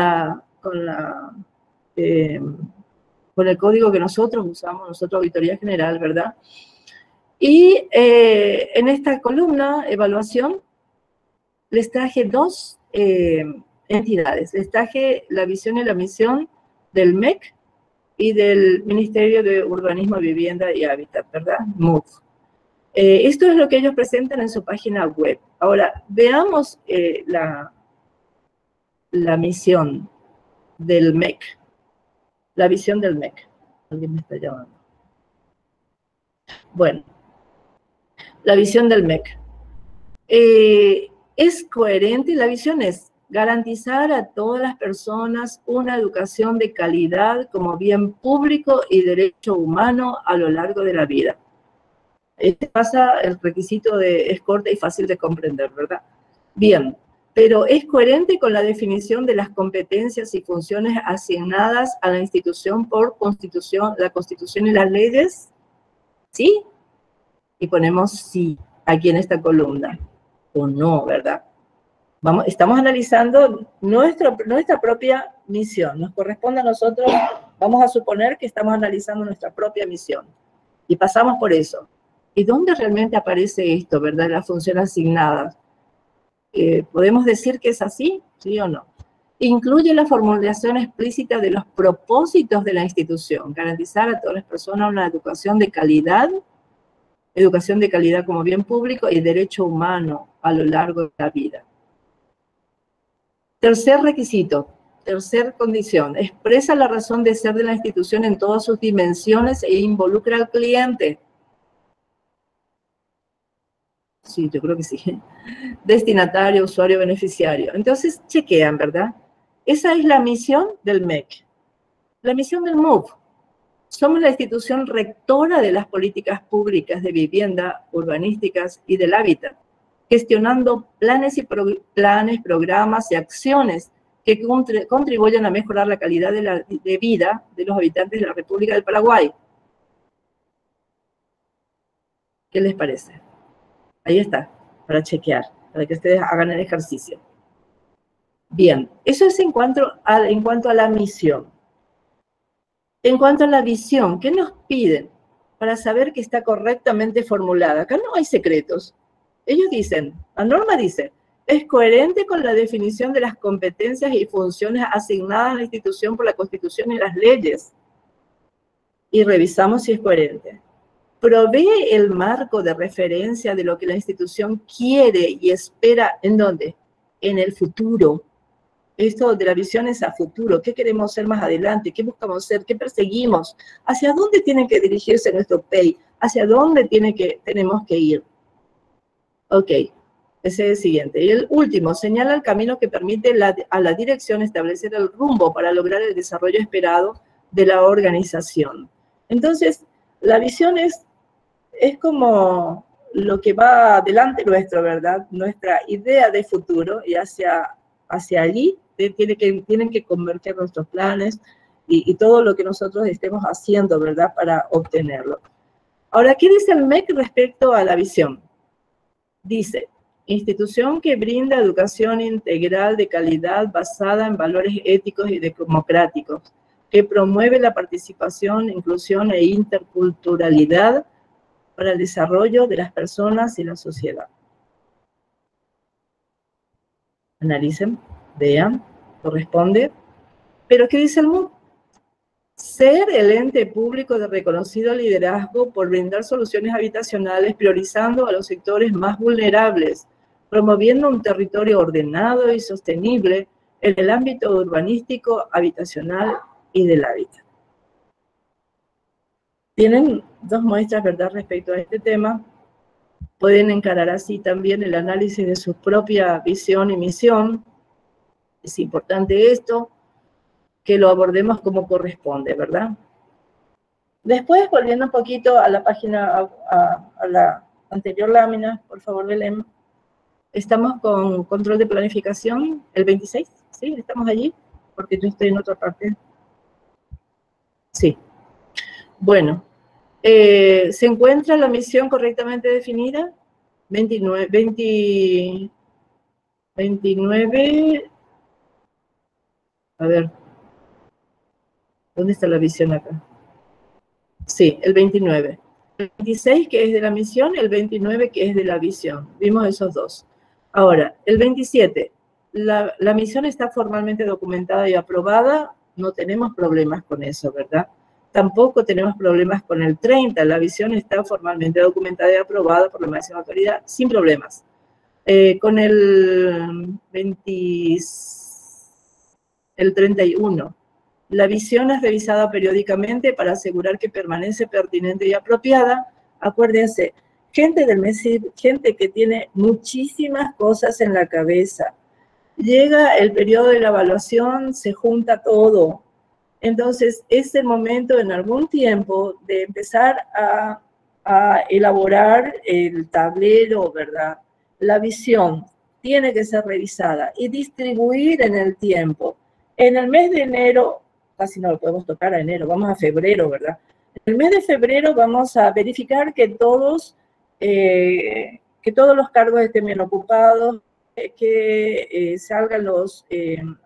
el código que nosotros usamos, Auditoría General, ¿verdad? Y en esta columna, evaluación, les traje dos entidades. Les traje la visión y la misión del MEC y del Ministerio de Urbanismo, Vivienda y Hábitat, ¿verdad? MUV. Esto es lo que ellos presentan en su página web. Ahora, veamos la misión del MEC. La visión del MEC. Alguien me está llamando. Bueno, la visión del MEC. Es coherente, la visión es garantizar a todas las personas una educación de calidad como bien público y derecho humano a lo largo de la vida. Este pasa el requisito de es corta y fácil de comprender, ¿verdad? Bien, pero es coherente con la definición de las competencias y funciones asignadas a la institución por la Constitución y las leyes, ¿sí? Y ponemos sí aquí en esta columna, o no, ¿verdad? Estamos analizando nuestra propia misión. Nos corresponde a nosotros, vamos a suponer que estamos analizando nuestra propia misión. Y pasamos por eso. ¿Y dónde realmente aparece esto, verdad? Las funciones asignadas. ¿Podemos decir que es así? ¿Sí o no? Incluye la formulación explícita de los propósitos de la institución. Garantizar a todas las personas una educación de calidad como bien público y derecho humano a lo largo de la vida. Tercer requisito, tercer condición, expresa la razón de ser de la institución en todas sus dimensiones e involucra al cliente. Sí, yo creo que sí. Destinatario, usuario, beneficiario. Entonces, chequean, ¿verdad? Esa es la misión del MEC. La misión del MUV. Somos la institución rectora de las políticas públicas de vivienda, urbanísticas y del hábitat, gestionando planes, programas y acciones que contribuyan a mejorar la calidad de vida de los habitantes de la República del Paraguay. ¿Qué les parece? Ahí está, para chequear, para que ustedes hagan el ejercicio. Bien, eso es en cuanto a la misión. En cuanto a la visión, ¿qué nos piden para saber que está correctamente formulada? Acá no hay secretos. Ellos dicen, la norma dice, es coherente con la definición de las competencias y funciones asignadas a la institución por la Constitución y las leyes. Y revisamos si es coherente. Provee el marco de referencia de lo que la institución quiere y espera, ¿en dónde? En el futuro. Esto de la visión es a futuro. ¿Qué queremos ser más adelante? ¿Qué buscamos ser? ¿Qué perseguimos? ¿Hacia dónde tiene que dirigirse nuestro PEI? ¿Hacia dónde tenemos que ir? Ok, ese es el siguiente. Y el último, señala el camino que permite a la dirección establecer el rumbo para lograr el desarrollo esperado de la organización. Entonces, la visión es como lo que va delante nuestro, ¿verdad? Nuestra idea de futuro, y hacia allí tienen que convertir nuestros planes y todo lo que nosotros estemos haciendo, ¿verdad? Para obtenerlo. Ahora, ¿qué dice el MEC respecto a la visión? Dice, institución que brinda educación integral de calidad basada en valores éticos y democráticos, que promueve la participación, inclusión e interculturalidad para el desarrollo de las personas y la sociedad. Analicen, vean, corresponde. Pero ¿qué dice el MUD? Ser el ente público de reconocido liderazgo por brindar soluciones habitacionales priorizando a los sectores más vulnerables, promoviendo un territorio ordenado y sostenible en el ámbito urbanístico, habitacional y del hábitat. Tienen dos muestras, ¿verdad?, respecto a este tema. Pueden encarar así también el análisis de su propia visión y misión. Es importante esto, que lo abordemos como corresponde, ¿verdad? Después, volviendo un poquito a la página, a la anterior lámina, por favor, Belén. Estamos con control de planificación, el 26, ¿sí? Estamos allí, porque yo estoy en otra parte. Sí. Bueno, ¿se encuentra la misión correctamente definida? 29, a ver, ¿dónde está la visión acá? Sí, el 29. El 26 que es de la misión, el 29 que es de la visión. Vimos esos dos. Ahora, el 27, la misión está formalmente documentada y aprobada, no tenemos problemas con eso, ¿verdad? Tampoco tenemos problemas con el 30, la visión está formalmente documentada y aprobada por la máxima autoridad, sin problemas. Con el 31, la visión es revisada periódicamente para asegurar que permanece pertinente y apropiada. Acuérdense, gente del MESID, gente que tiene muchísimas cosas en la cabeza. Llega el periodo de la evaluación, se junta todo. Entonces, es el momento en algún tiempo de empezar a elaborar el tablero, ¿verdad? La visión tiene que ser revisada y distribuir en el tiempo. En el mes de enero, casi no lo podemos tocar a enero, vamos a febrero, ¿verdad? En el mes de febrero vamos a verificar que todos los cargos estén bien ocupados, que salgan los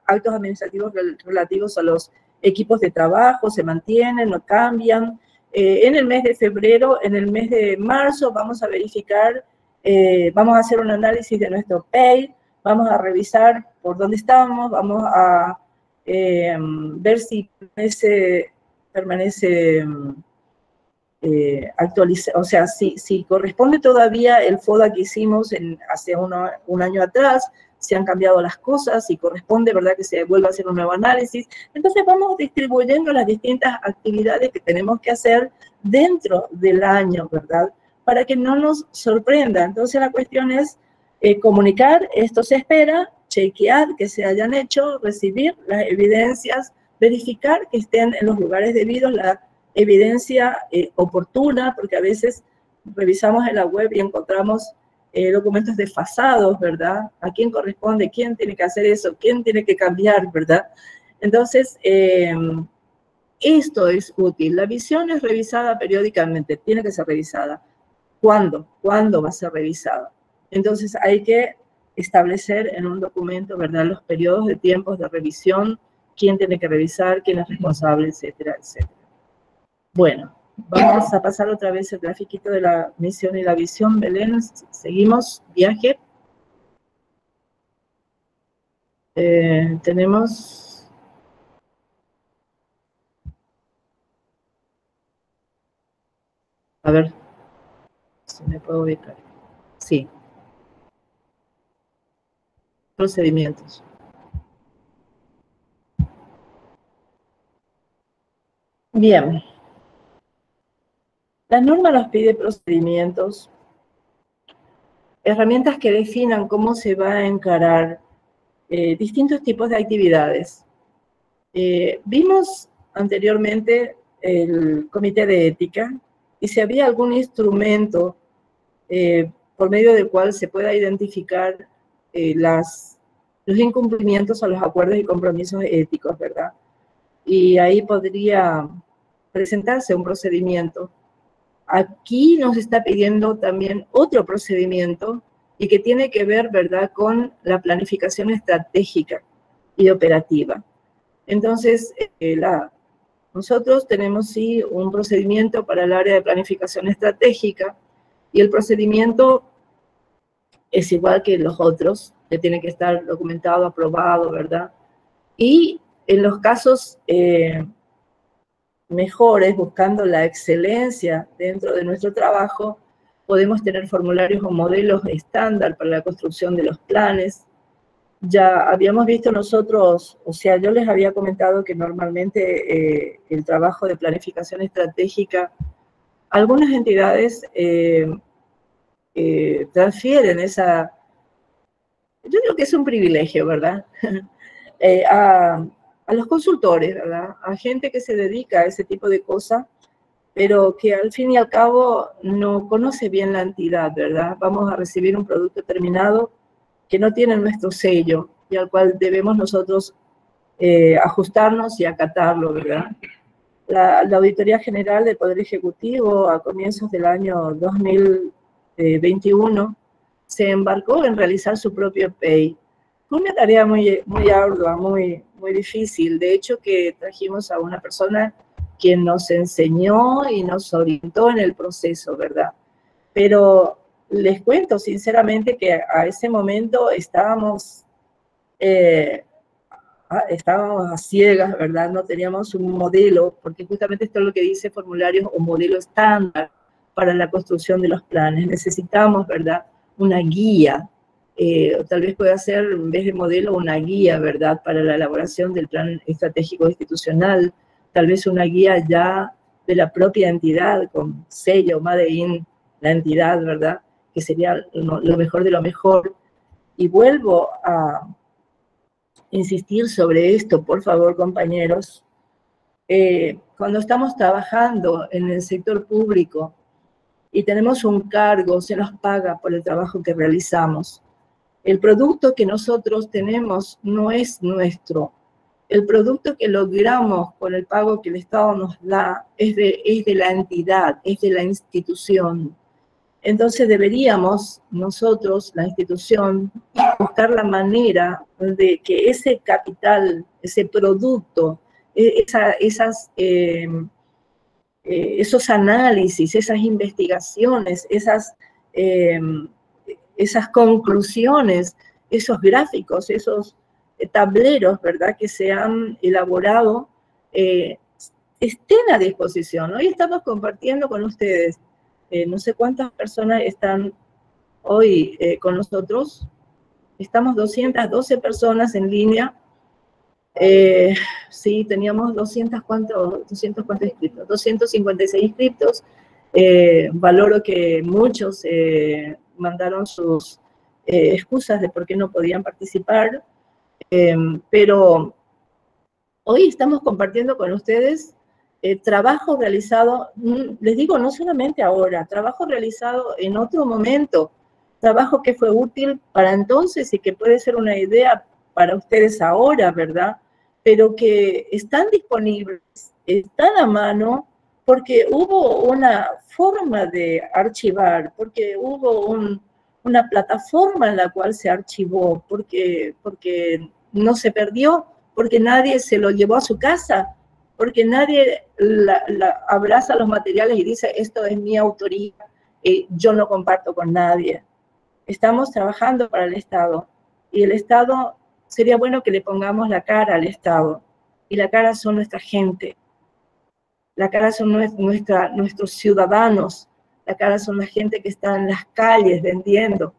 actos administrativos relativos a los equipos de trabajo, se mantienen, no cambian. En el mes de febrero, en el mes de marzo vamos a verificar, vamos a hacer un análisis de nuestro PEI, vamos a revisar por dónde estamos, vamos a ver si permanece actualizado, o sea, si corresponde todavía el FODA que hicimos hace un año atrás, si han cambiado las cosas, si corresponde, ¿verdad?, que se vuelva a hacer un nuevo análisis. Entonces vamos distribuyendo las distintas actividades que tenemos que hacer dentro del año, ¿verdad?, para que no nos sorprenda. Entonces la cuestión es comunicar, esto se espera, chequear que se hayan hecho, recibir las evidencias, verificar que estén en los lugares debidos, la evidencia oportuna, porque a veces revisamos en la web y encontramos documentos desfasados, ¿verdad? ¿A quién corresponde? ¿Quién tiene que hacer eso? ¿Quién tiene que cambiar, verdad? Entonces, esto es útil. La visión es revisada periódicamente, tiene que ser revisada. ¿Cuándo? ¿Cuándo va a ser revisada? Entonces, hay que establecer en un documento, ¿verdad?, los periodos de tiempos de revisión, quién tiene que revisar, quién es responsable, etcétera, etcétera. Bueno, vamos a pasar otra vez el grafiquito de la misión y la visión. Belén, seguimos, viaje. Tenemos... A ver, si me puedo ubicar. Sí. Procedimientos. Bien. La norma nos pide procedimientos, herramientas que definan cómo se va a encarar distintos tipos de actividades. Vimos anteriormente el comité de ética y si había algún instrumento por medio del cual se pueda identificar los incumplimientos a los acuerdos y compromisos éticos, ¿verdad? Y ahí podría presentarse un procedimiento. Aquí nos está pidiendo también otro procedimiento y que tiene que ver, ¿verdad?, con la planificación estratégica y operativa. Entonces, nosotros tenemos, sí, un procedimiento para el área de planificación estratégica y el procedimiento es igual que los otros. que tiene que estar documentado, aprobado, ¿verdad? Y en los casos mejores, buscando la excelencia dentro de nuestro trabajo, podemos tener formularios o modelos estándar para la construcción de los planes. Ya habíamos visto nosotros, o sea, yo les había comentado que normalmente el trabajo de planificación estratégica, algunas entidades transfieren esa, yo creo que es un privilegio, ¿verdad? A los consultores, ¿verdad? A gente que se dedica a ese tipo de cosas, pero que al fin y al cabo no conoce bien la entidad, ¿verdad? Vamos a recibir un producto terminado que no tiene nuestro sello y al cual debemos nosotros ajustarnos y acatarlo, ¿verdad? La Auditoría General del Poder Ejecutivo a comienzos del año 2021 se embarcó en realizar su propio PEI. Fue una tarea muy ardua, muy difícil. De hecho, que trajimos a una persona quien nos enseñó y nos orientó en el proceso, ¿verdad? Pero les cuento sinceramente que a ese momento estábamos a ciegas, ¿verdad? No teníamos un modelo, porque justamente esto es lo que dice formularios o modelo estándar para la construcción de los planes. Necesitamos, ¿verdad?, una guía, tal vez pueda ser, en vez de modelo, una guía, ¿verdad?, para la elaboración del plan estratégico institucional, tal vez una guía ya de la propia entidad, con sello, Made in la entidad, ¿verdad?, que sería lo mejor de lo mejor. Y vuelvo a insistir sobre esto, por favor, compañeros. Cuando estamos trabajando en el sector público y tenemos un cargo, se nos paga por el trabajo que realizamos. El producto que nosotros tenemos no es nuestro. El producto que logramos con el pago que el Estado nos da es de la entidad, es de la institución. Entonces deberíamos nosotros, la institución, buscar la manera de que ese capital, ese producto, esos análisis, esas investigaciones, esas conclusiones, esos gráficos, esos tableros, ¿verdad?, que se han elaborado, estén a disposición. Hoy estamos compartiendo con ustedes. No sé cuántas personas están hoy con nosotros. Estamos 212 personas en línea. Sí, teníamos 200 cuántos inscritos, 256 inscritos. Valoro que muchos mandaron sus excusas de por qué no podían participar, pero hoy estamos compartiendo con ustedes trabajo realizado, les digo, no solamente ahora, trabajo realizado en otro momento, trabajo que fue útil para entonces y que puede ser una idea para ustedes ahora, ¿verdad? Pero que están disponibles, están a mano, porque hubo una forma de archivar, porque hubo una plataforma en la cual se archivó, porque no se perdió, porque nadie se lo llevó a su casa, porque nadie abraza los materiales y dice, esto es mi autoría, yo no comparto con nadie. Estamos trabajando para el Estado, y el Estado, sería bueno que le pongamos la cara al Estado, y la cara son nuestra gente, la cara son nuestros ciudadanos, la cara son la gente que está en las calles vendiendo,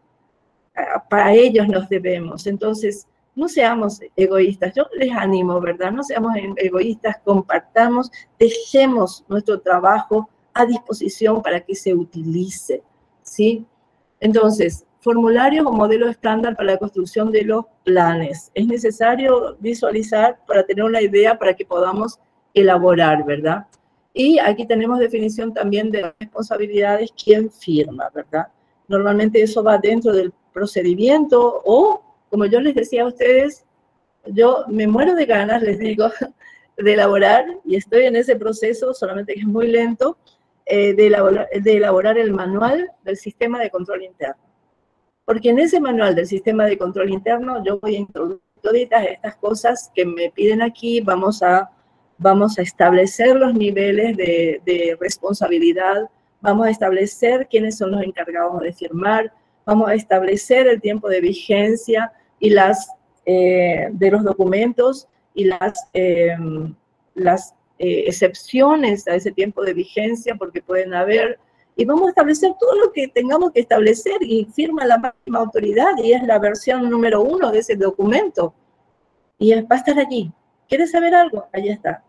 para ellos nos debemos. Entonces, no seamos egoístas, yo les animo, ¿verdad? No seamos egoístas, compartamos, dejemos nuestro trabajo a disposición para que se utilice, ¿sí? Entonces, formularios o modelos estándar para la construcción de los planes. Es necesario visualizar para tener una idea para que podamos elaborar, ¿verdad? Y aquí tenemos definición también de responsabilidades, quién firma, ¿verdad? Normalmente eso va dentro del procedimiento o, como yo les decía a ustedes, yo me muero de ganas, les digo, de elaborar, y estoy en ese proceso, solamente que es muy lento, de elaborar el manual del sistema de control interno. Porque en ese manual del sistema de control interno yo voy a introducir todas estas cosas que me piden aquí, vamos a establecer los niveles de responsabilidad, vamos a establecer quiénes son los encargados de firmar, vamos a establecer el tiempo de vigencia, y de los documentos y las excepciones a ese tiempo de vigencia, porque pueden haber, y vamos a establecer todo lo que tengamos que establecer, y firma la máxima autoridad, y es la versión número 1 de ese documento, y va a estar allí. ¿Quieres saber algo? Allí está.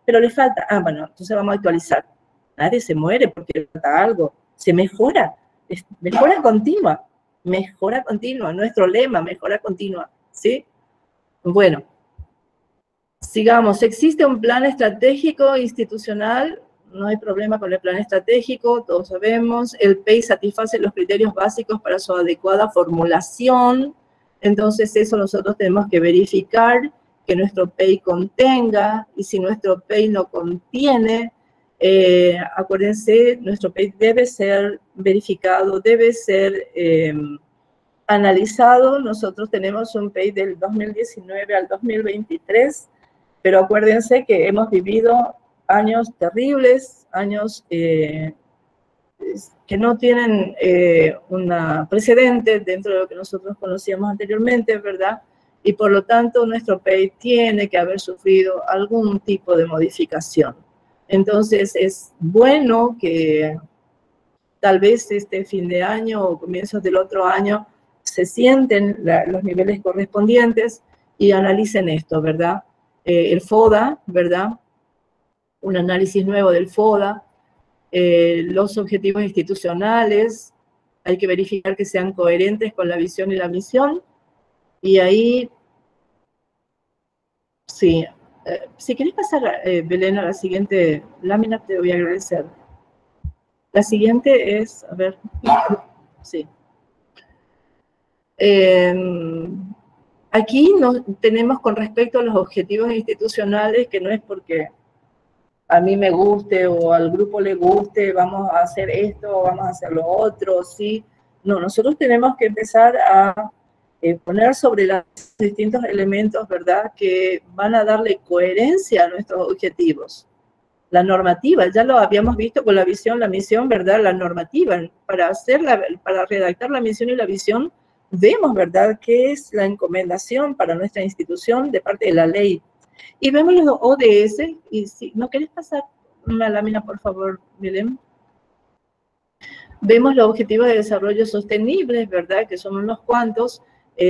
Pero le falta, bueno, entonces vamos a actualizar. Nadie se muere porque le falta algo, se mejora, es mejora continua, nuestro lema, mejora continua, ¿sí? Bueno, sigamos. ¿Existe un plan estratégico institucional? No hay problema con el plan estratégico, todos sabemos. El PEI satisface los criterios básicos para su adecuada formulación. Entonces, eso nosotros tenemos que verificar que nuestro PEI contenga, y si nuestro PEI no contiene, acuérdense, nuestro PEI debe ser verificado, debe ser analizado. Nosotros tenemos un PEI del 2019 al 2023, pero acuérdense que hemos vivido años terribles, años que no tienen un precedente dentro de lo que nosotros conocíamos anteriormente, ¿verdad? Y por lo tanto nuestro PEI tiene que haber sufrido algún tipo de modificación. Entonces es bueno que tal vez este fin de año o comienzos del otro año se sienten los niveles correspondientes y analicen esto, ¿verdad? El FODA, ¿verdad? Un análisis nuevo del FODA, los objetivos institucionales, hay que verificar que sean coherentes con la visión y la misión, y ahí, sí, si querés pasar, Belén, a la siguiente lámina, te voy a agradecer. La siguiente es, a ver, sí. Aquí tenemos con respecto a los objetivos institucionales, que no es porque a mí me guste o al grupo le guste, vamos a hacer esto o vamos a hacer lo otro, ¿sí? No, nosotros tenemos que empezar a poner sobre los distintos elementos, ¿verdad?, que van a darle coherencia a nuestros objetivos. La normativa, ya lo habíamos visto con la visión, la misión, ¿verdad?, la normativa. Para redactar la misión y la visión, vemos, ¿verdad?, qué es la encomendación para nuestra institución de parte de la ley. Y vemos los ODS, y si no querés pasar una lámina, por favor, Belén. Vemos los objetivos de desarrollo sostenible, ¿verdad?, que son unos cuantos.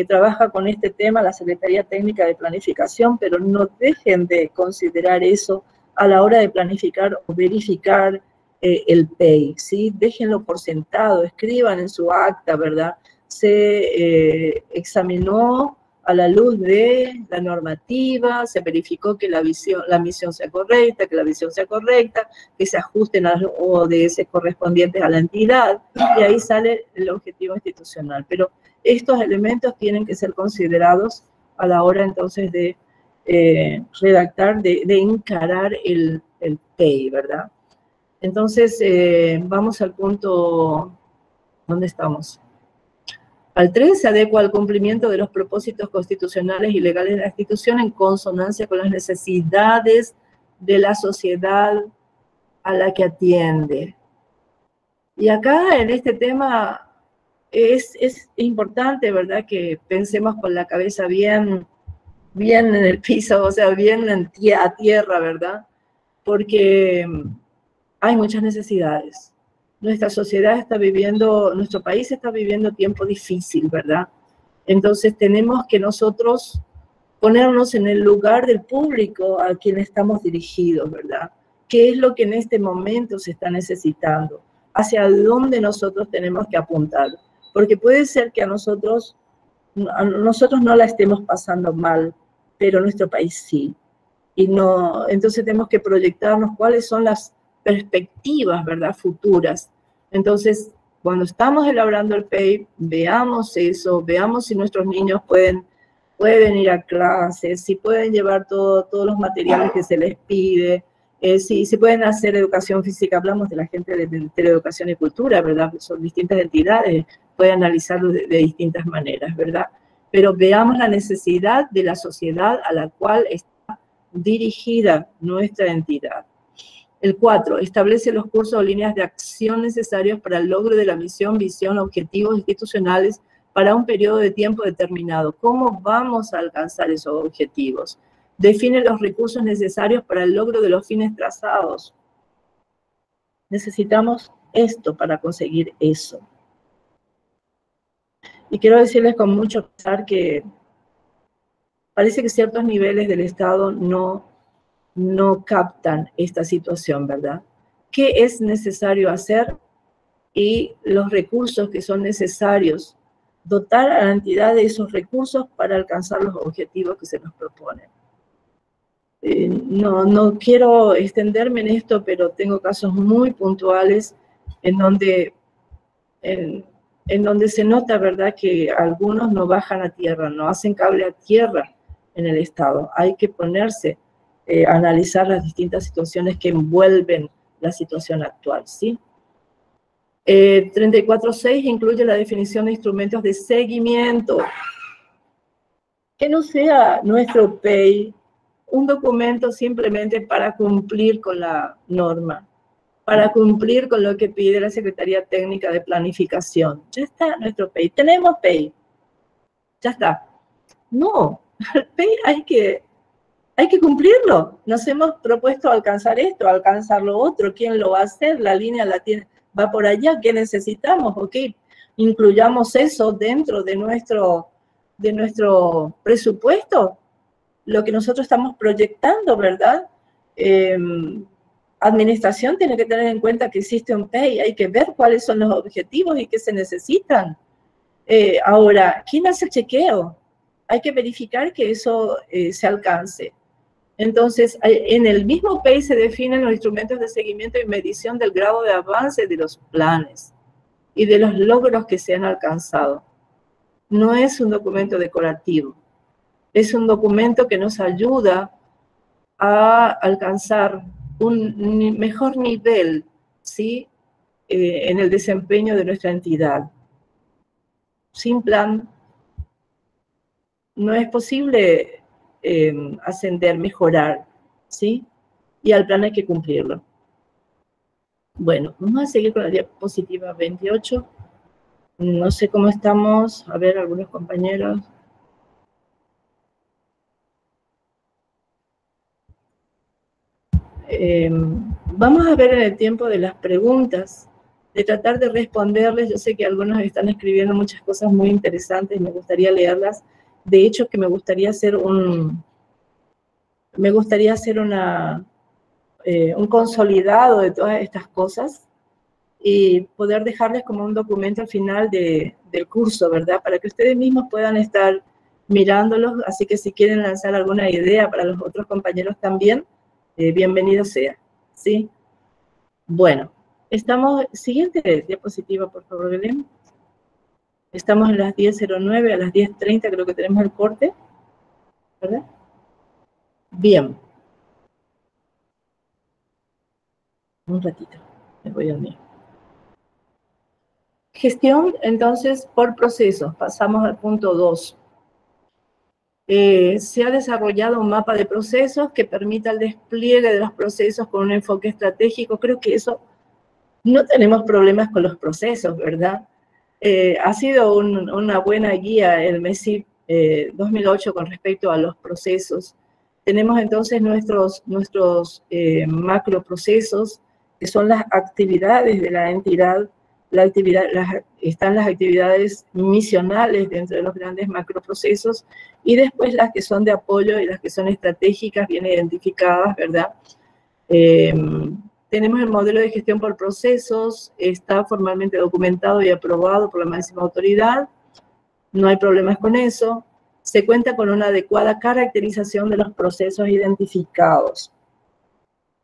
Trabaja con este tema la Secretaría Técnica de Planificación, pero no dejen de considerar eso a la hora de planificar o verificar el PEI, ¿sí? Déjenlo por sentado, escriban en su acta, ¿verdad? Se examinó a la luz de la normativa, se verificó que la misión sea correcta, que la visión sea correcta, que se ajusten a los ODS correspondientes a la entidad, y ahí sale el objetivo institucional. Pero estos elementos tienen que ser considerados a la hora entonces de redactar, de encarar el PEI, ¿verdad? Entonces, vamos al punto, ¿dónde estamos? Al 3, se adecua al cumplimiento de los propósitos constitucionales y legales de la institución en consonancia con las necesidades de la sociedad a la que atiende. Y acá, en este tema, es importante, ¿verdad?, que pensemos con la cabeza bien en el piso, o sea, bien a tierra, ¿verdad? Porque hay muchas necesidades. Nuestra sociedad está viviendo, nuestro país está viviendo tiempo difícil, ¿verdad? Entonces tenemos que nosotros ponernos en el lugar del público a quien estamos dirigidos, ¿verdad? ¿Qué es lo que en este momento se está necesitando? ¿Hacia dónde nosotros tenemos que apuntar? Porque puede ser que a nosotros no la estemos pasando mal, pero nuestro país sí. Y no, entonces tenemos que proyectarnos cuáles son las perspectivas, ¿verdad?, futuras. Entonces, cuando estamos elaborando el PEI, veamos eso, veamos si nuestros niños pueden ir a clases, si pueden llevar todos los materiales que se les pide, si pueden hacer educación física. Hablamos de la gente de Ministerio de Educación y Cultura, ¿verdad? Son distintas entidades, pueden analizarlo de distintas maneras, ¿verdad? Pero veamos la necesidad de la sociedad a la cual está dirigida nuestra entidad. El 4, establece los cursos o líneas de acción necesarios para el logro de la misión, visión, objetivos institucionales para un periodo de tiempo determinado. ¿Cómo vamos a alcanzar esos objetivos? Define los recursos necesarios para el logro de los fines trazados. Necesitamos esto para conseguir eso. Y quiero decirles con mucho pesar que parece que ciertos niveles del Estado no captan esta situación, ¿verdad? ¿Qué es necesario hacer? Y los recursos que son necesarios, dotar a la entidad de esos recursos para alcanzar los objetivos que se nos proponen. No quiero extenderme en esto, pero tengo casos muy puntuales en donde se nota, ¿verdad?, que algunos no bajan a tierra, no hacen cable a tierra en el Estado. Hay que ponerse a analizar las distintas situaciones que envuelven la situación actual, ¿sí? 34.6 incluye la definición de instrumentos de seguimiento. Que no sea nuestro PEI un documento simplemente para cumplir con la norma, para cumplir con lo que pide la Secretaría Técnica de Planificación. Ya está nuestro PEI. Tenemos PEI. Ya está. No, el PEI hay que cumplirlo. Nos hemos propuesto alcanzar esto, alcanzar lo otro. ¿Quién lo va a hacer? La línea va por allá. ¿Qué necesitamos? Ok, incluyamos eso dentro de nuestro presupuesto, lo que nosotros estamos proyectando, ¿verdad? Administración tiene que tener en cuenta que existe un PEI, hay que ver cuáles son los objetivos y qué se necesitan. Ahora, ¿quién hace el chequeo? Hay que verificar que eso se alcance. Entonces, en el mismo PEI se definen los instrumentos de seguimiento y medición del grado de avance de los planes y de los logros que se han alcanzado. No es un documento decorativo, es un documento que nos ayuda a alcanzar un mejor nivel, ¿sí?, en el desempeño de nuestra entidad. Sin plan no es posible ascender, mejorar, ¿sí? Y al plan hay que cumplirlo. Bueno, vamos a seguir con la diapositiva 28. No sé cómo estamos. A ver, algunos compañeros. Vamos a ver en el tiempo de las preguntas, de tratar de responderles. Yo sé que algunos están escribiendo muchas cosas muy interesantes y me gustaría leerlas. De hecho, que me gustaría hacer un consolidado de todas estas cosas y poder dejarles como un documento al final del curso, ¿verdad? Para que ustedes mismos puedan estar mirándolos. Así que si quieren lanzar alguna idea para los otros compañeros también, bienvenido sea, ¿sí? Bueno, siguiente diapositiva, por favor, Belén. Estamos en las 10:09, a las 10:30 creo que tenemos el corte, ¿verdad? Bien. Un ratito, me voy al mío. Gestión, entonces, por procesos. Pasamos al punto 2. Se ha desarrollado un mapa de procesos que permita el despliegue de los procesos con un enfoque estratégico. Creo que eso, no tenemos problemas con los procesos, ¿verdad? Ha sido una buena guía el MESIP 2008 con respecto a los procesos. Tenemos entonces nuestros macroprocesos, que son las actividades de la entidad. Están las actividades misionales dentro de los grandes macroprocesos, y después las que son de apoyo y las que son estratégicas, bien identificadas, ¿verdad? Tenemos el modelo de gestión por procesos, está formalmente documentado y aprobado por la máxima autoridad, no hay problemas con eso. Se cuenta con una adecuada caracterización de los procesos identificados.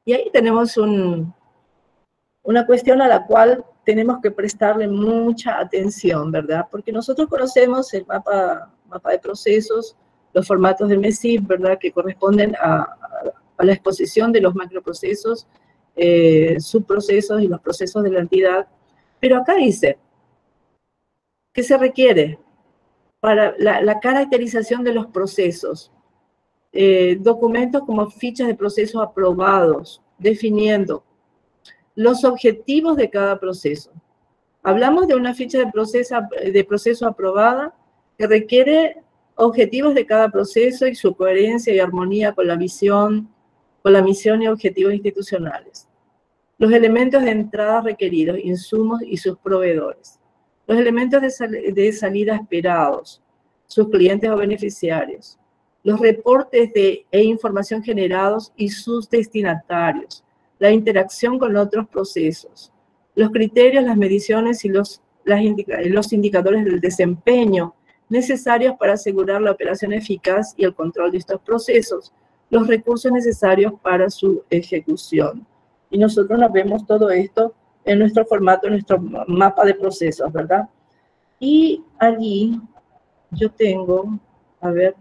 Y ahí tenemos una cuestión a la cual tenemos que prestarle mucha atención, ¿verdad? Porque nosotros conocemos el mapa de procesos, los formatos del MESIP, ¿verdad?, que corresponden a la exposición de los macroprocesos, subprocesos y los procesos de la entidad. Pero acá dice que se requiere para la caracterización de los procesos, documentos como fichas de procesos aprobados, definiendo los objetivos de cada proceso. Hablamos de una ficha de proceso aprobada que requiere objetivos de cada proceso y su coherencia y armonía con la visión, con la misión y objetivos institucionales. Los elementos de entrada requeridos, insumos y sus proveedores. Los elementos de salida esperados, sus clientes o beneficiarios. Los reportes e información generados y sus destinatarios. La interacción con otros procesos. Los criterios, las mediciones y los indicadores del desempeño necesarios para asegurar la operación eficaz y el control de estos procesos. Los recursos necesarios para su ejecución. Y nosotros nos vemos todo esto en nuestro formato, en nuestro mapa de procesos, ¿verdad? Y allí yo tengo, a ver,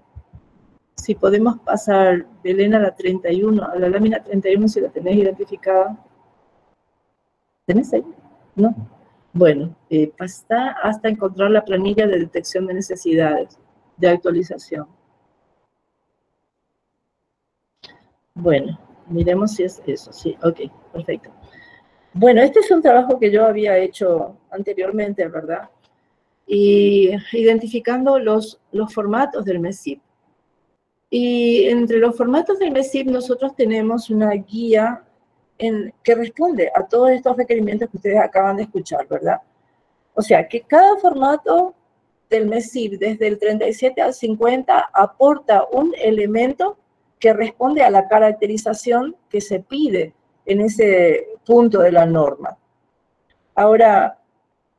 si podemos pasar, Belén, a la 31, a la lámina 31, si la tenés identificada. ¿Tenés ahí? ¿No? Bueno, pasa hasta encontrar la planilla de detección de necesidades, de actualización. Bueno, miremos si es eso. Sí, ok, perfecto. Bueno, este es un trabajo que yo había hecho anteriormente, ¿verdad? Y identificando los formatos del MESIP. Y entre los formatos del MESIP nosotros tenemos una guía que responde a todos estos requerimientos que ustedes acaban de escuchar, ¿verdad? O sea, que cada formato del MESIP, desde el 37 al 50, aporta un elemento que responde a la caracterización que se pide en ese punto de la norma. Ahora,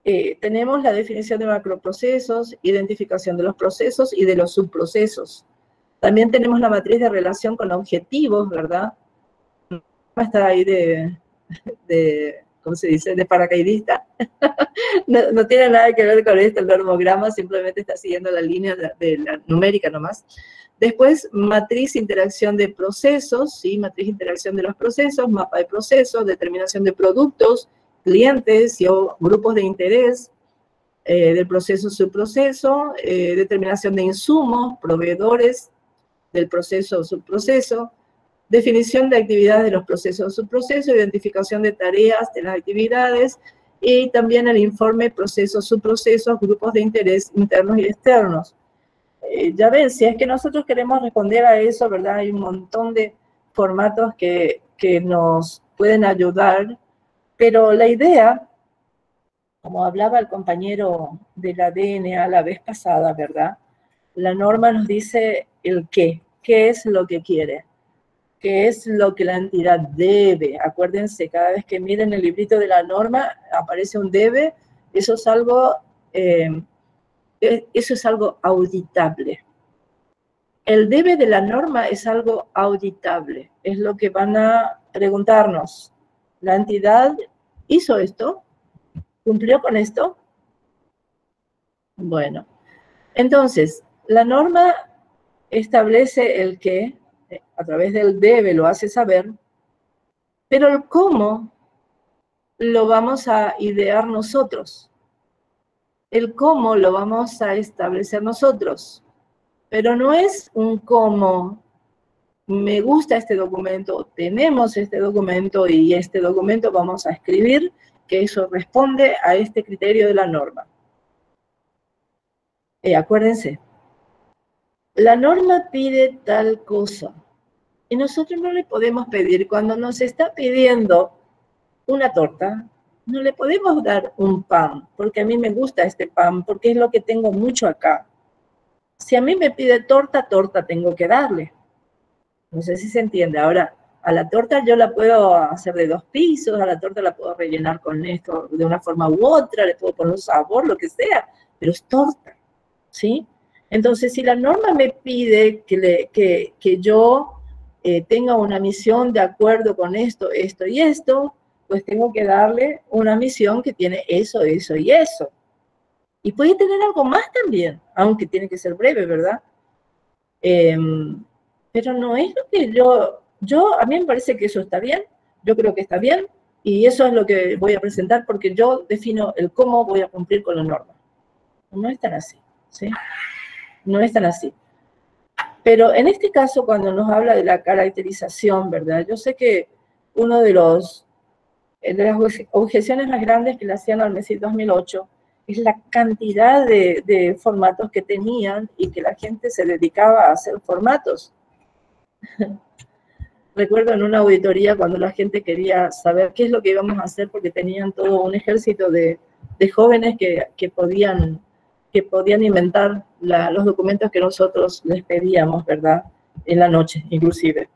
tenemos la definición de macroprocesos, identificación de los procesos y de los subprocesos. También tenemos la matriz de relación con objetivos, ¿verdad? Está ahí ¿cómo se dice?, de paracaidista. No tiene nada que ver con esto, el normograma simplemente está siguiendo la línea de la numérica nomás. Después, matriz interacción de procesos, ¿sí? Matriz interacción de los procesos, mapa de procesos, determinación de productos, clientes y grupos de interés del proceso subproceso, determinación de insumos, proveedores del proceso o subproceso, definición de actividades de los procesos o subprocesos, identificación de tareas de las actividades y también el informe procesos, subprocesos, grupos de interés internos y externos. Ya ven, si es que nosotros queremos responder a eso, ¿verdad? Hay un montón de formatos que nos pueden ayudar, pero la idea, como hablaba el compañero de la DNA la vez pasada, ¿verdad? La norma nos dice el qué es lo que quiere, qué es lo que la entidad debe. Acuérdense, cada vez que miren el librito de la norma, aparece un debe, eso es algo auditable. El debe de la norma es algo auditable, es lo que van a preguntarnos. ¿La entidad hizo esto? ¿Cumplió con esto? Bueno, entonces, la norma establece el qué, a través del debe lo hace saber, pero el cómo lo vamos a idear nosotros. El cómo lo vamos a establecer nosotros. Pero no es un cómo, me gusta este documento, tenemos este documento y este documento vamos a escribir que eso responde a este criterio de la norma. Acuérdense, la norma pide tal cosa y nosotros no le podemos pedir, cuando nos está pidiendo una torta, no le podemos dar un pan, porque a mí me gusta este pan, porque es lo que tengo mucho acá. Si a mí me pide torta, torta tengo que darle. No sé si se entiende. Ahora, a la torta yo la puedo hacer de 2 pisos, a la torta la puedo rellenar con esto de una forma u otra, le puedo poner un sabor, lo que sea, pero es torta, ¿sí? Entonces, si la norma me pide que yo tenga una misión de acuerdo con esto, esto y esto, pues tengo que darle una misión que tiene eso, eso y eso. Y puede tener algo más también, aunque tiene que ser breve, ¿verdad? Pero no es lo que a mí me parece que eso está bien, yo creo que está bien, y eso es lo que voy a presentar, porque yo defino el cómo voy a cumplir con la norma. No es tan así, ¿sí? No es tan así. Pero en este caso, cuando nos habla de la caracterización, ¿verdad? Yo sé que uno de los de las objeciones más grandes que le hacían al MESIP 2008 es la cantidad de formatos que tenían y que la gente se dedicaba a hacer formatos. Recuerdo en una auditoría cuando la gente quería saber qué es lo que íbamos a hacer porque tenían todo un ejército de jóvenes que podían inventar los documentos que nosotros les pedíamos, ¿verdad? En la noche, inclusive.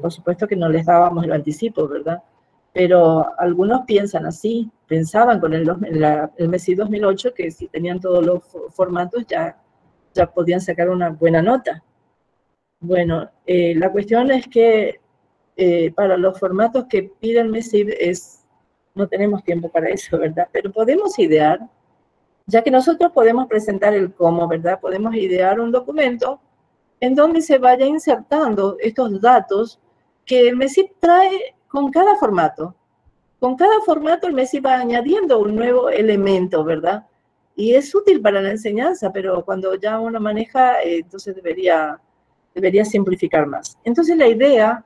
Por supuesto que no les dábamos el anticipo, ¿verdad? Pero algunos piensan así, pensaban con el MESI 2008 que si tenían todos los formatos ya podían sacar una buena nota. Bueno, la cuestión es que para los formatos que pide el MESIB no tenemos tiempo para eso, ¿verdad? Pero podemos idear, ya que nosotros podemos presentar el cómo, ¿verdad? Podemos idear un documento en donde se vaya insertando estos datos que el MESIB trae con cada formato. Con cada formato el MESIB va añadiendo un nuevo elemento, ¿verdad? Y es útil para la enseñanza, pero cuando ya uno maneja, entonces debería simplificar más. Entonces la idea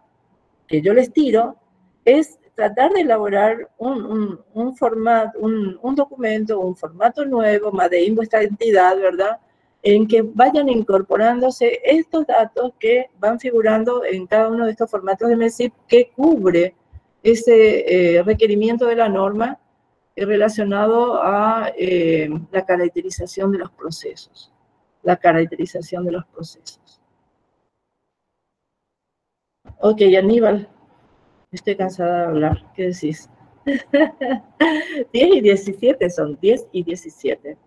que yo les tiro es tratar de elaborar un formato, un documento, un formato nuevo, Made in vuestra entidad, ¿verdad? En que vayan incorporándose estos datos que van figurando en cada uno de estos formatos de MESIP que cubre ese requerimiento de la norma relacionado a la caracterización de los procesos. La caracterización de los procesos. Ok, Aníbal, estoy cansada de hablar. ¿Qué decís? 10 y 17 son, 10 y 17.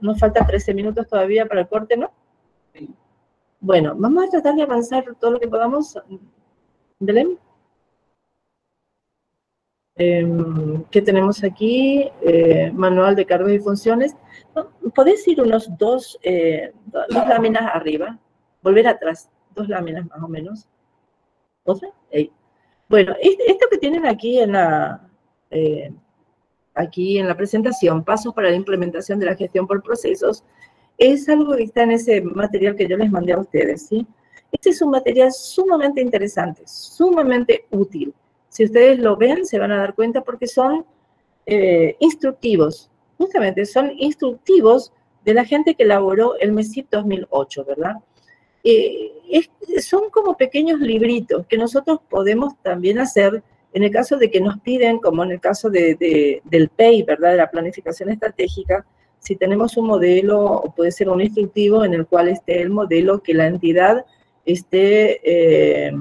Nos falta 13 minutos todavía para el corte, ¿no? Bueno, vamos a tratar de avanzar todo lo que podamos. Belén. ¿Qué tenemos aquí? Manual de cargos y funciones. ¿Podés ir unos dos láminas arriba? Volver atrás, 2 láminas más o menos. ¿Otra? Ahí. Bueno, esto que tienen aquí en la presentación, pasos para la implementación de la gestión por procesos, es algo que está en ese material que yo les mandé a ustedes, ¿sí? Este es un material sumamente interesante, sumamente útil. Si ustedes lo ven, se van a dar cuenta porque son instructivos, justamente son instructivos de la gente que elaboró el MESIP 2008, ¿verdad? Son como pequeños libritos que nosotros podemos también hacer en el caso de que nos piden, como en el caso del PEI, ¿verdad? De la planificación estratégica, si tenemos un modelo, o puede ser un instructivo en el cual esté el modelo que la entidad esté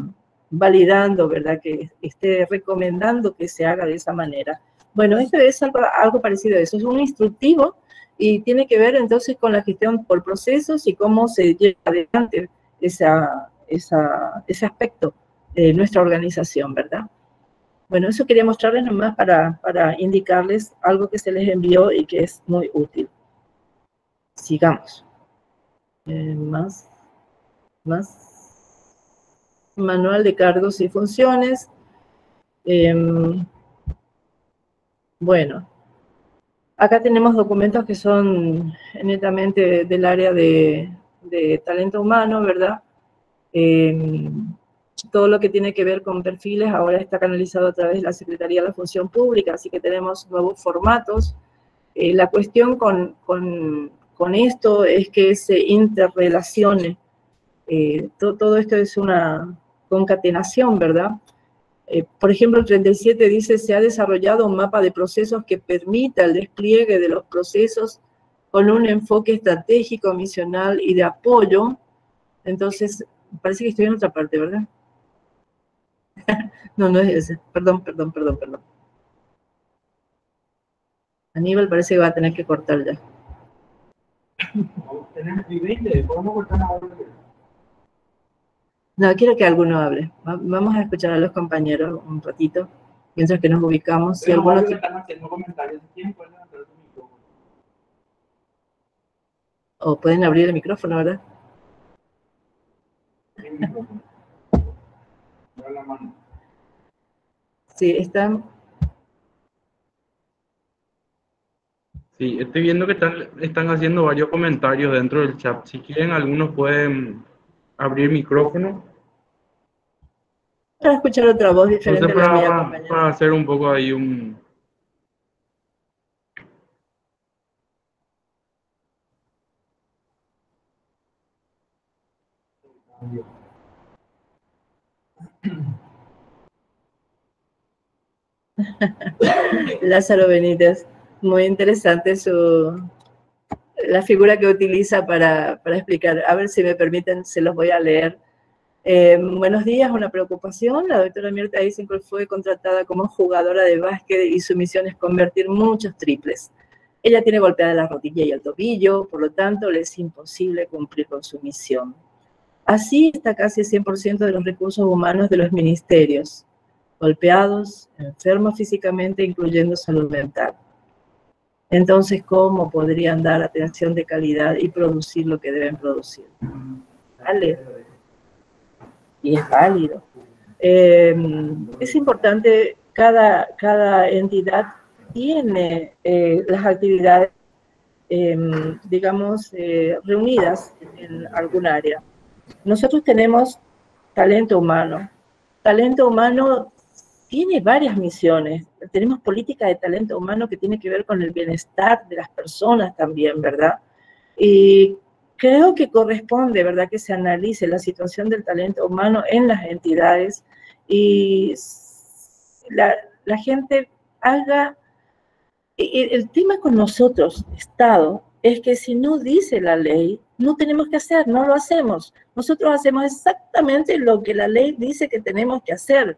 validando, ¿verdad? Que esté recomendando que se haga de esa manera. Bueno, esto es algo parecido a eso. Es un instructivo y tiene que ver entonces con la gestión por procesos y cómo se lleva adelante ese aspecto de nuestra organización, ¿verdad? Bueno, eso quería mostrarles nomás para indicarles algo que se les envió y que es muy útil. Sigamos. Más. Manual de cargos y funciones. Bueno, acá tenemos documentos que son netamente del área de talento humano, ¿verdad? Todo lo que tiene que ver con perfiles ahora está canalizado a través de la Secretaría de la Función Pública, así que tenemos nuevos formatos. La cuestión con esto es que se interrelacione. Todo esto es una concatenación, ¿verdad? Por ejemplo, el 37 dice, se ha desarrollado un mapa de procesos que permita el despliegue de los procesos con un enfoque estratégico, misional y de apoyo. Entonces, parece que estoy en otra parte, ¿verdad? No, no es ese. Perdón. Aníbal parece que va a tener que cortar ya. Tenemos 20, podemos cortar ahora. No, quiero que alguno hable. Vamos a escuchar a los compañeros un ratito, mientras que nos ubicamos. Si algunos están haciendo comentarios, ¿quién puede abrir el micrófono? O pueden abrir el micrófono, ¿verdad? El micrófono. La mano. Sí, están. Sí, estoy viendo que están haciendo varios comentarios dentro del chat. Si quieren, algunos pueden abrir el micrófono. Para escuchar otra voz diferente Entonces, a la mía, compañera. para hacer un poco ahí un... Lázaro Benítez, muy interesante la figura que utiliza para explicar. A ver si me permiten, se los voy a leer. Buenos días, una preocupación. La doctora Mirta Eisenberg fue contratada como jugadora de básquet y su misión es convertir muchos triples. Ella tiene golpeada la rodilla y el tobillo, por lo tanto, le es imposible cumplir con su misión. Así está casi el 100% de los recursos humanos de los ministerios, golpeados, enfermos físicamente, incluyendo salud mental. Entonces, ¿cómo podrían dar atención de calidad y producir lo que deben producir? Vale. Y es válido. Es importante, cada entidad tiene las actividades, digamos, reunidas en algún área. Nosotros tenemos talento humano. Talento humano tiene varias misiones. Tenemos política de talento humano que tiene que ver con el bienestar de las personas también, ¿verdad? Y creo que corresponde, ¿verdad?, que se analice la situación del talento humano en las entidades y la gente haga... El tema con nosotros, Estado, es que si no dice la ley, no tenemos que hacer, no lo hacemos. Nosotros hacemos exactamente lo que la ley dice que tenemos que hacer.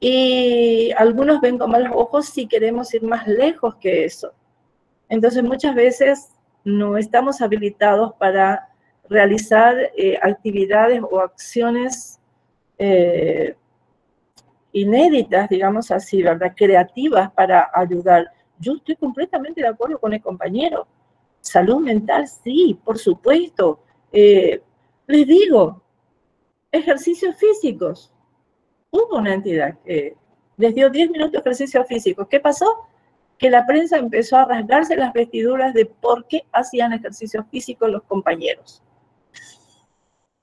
Y algunos ven con malos ojos si queremos ir más lejos que eso. Entonces, muchas veces no estamos habilitados para realizar actividades o acciones inéditas, digamos así, ¿verdad?, creativas para ayudar. Yo estoy completamente de acuerdo con el compañero. Salud mental, sí, por supuesto. Les digo, ejercicios físicos. Hubo una entidad que les dio 10 minutos de ejercicios físicos. ¿Qué pasó? Que la prensa empezó a rasgarse las vestiduras de por qué hacían ejercicios físicos los compañeros.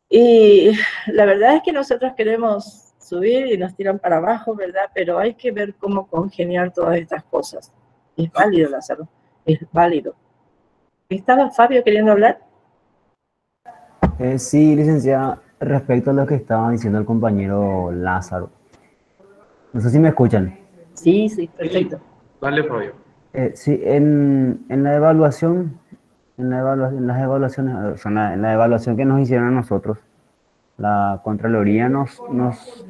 Y la verdad es que nosotros queremos subir y nos tiran para abajo, ¿verdad? Pero hay que ver cómo congeniar todas estas cosas. Es válido, Lázaro, es válido. ¿Estaba Fabio queriendo hablar? Sí, licenciada, respecto a lo que estaba diciendo el compañero Lázaro. No sé si me escuchan. Sí, sí, perfecto. Dale, Fabio. Sí, en la evaluación, en las evaluaciones, o sea, en la evaluación que nos hicieron a nosotros, la Contraloría nos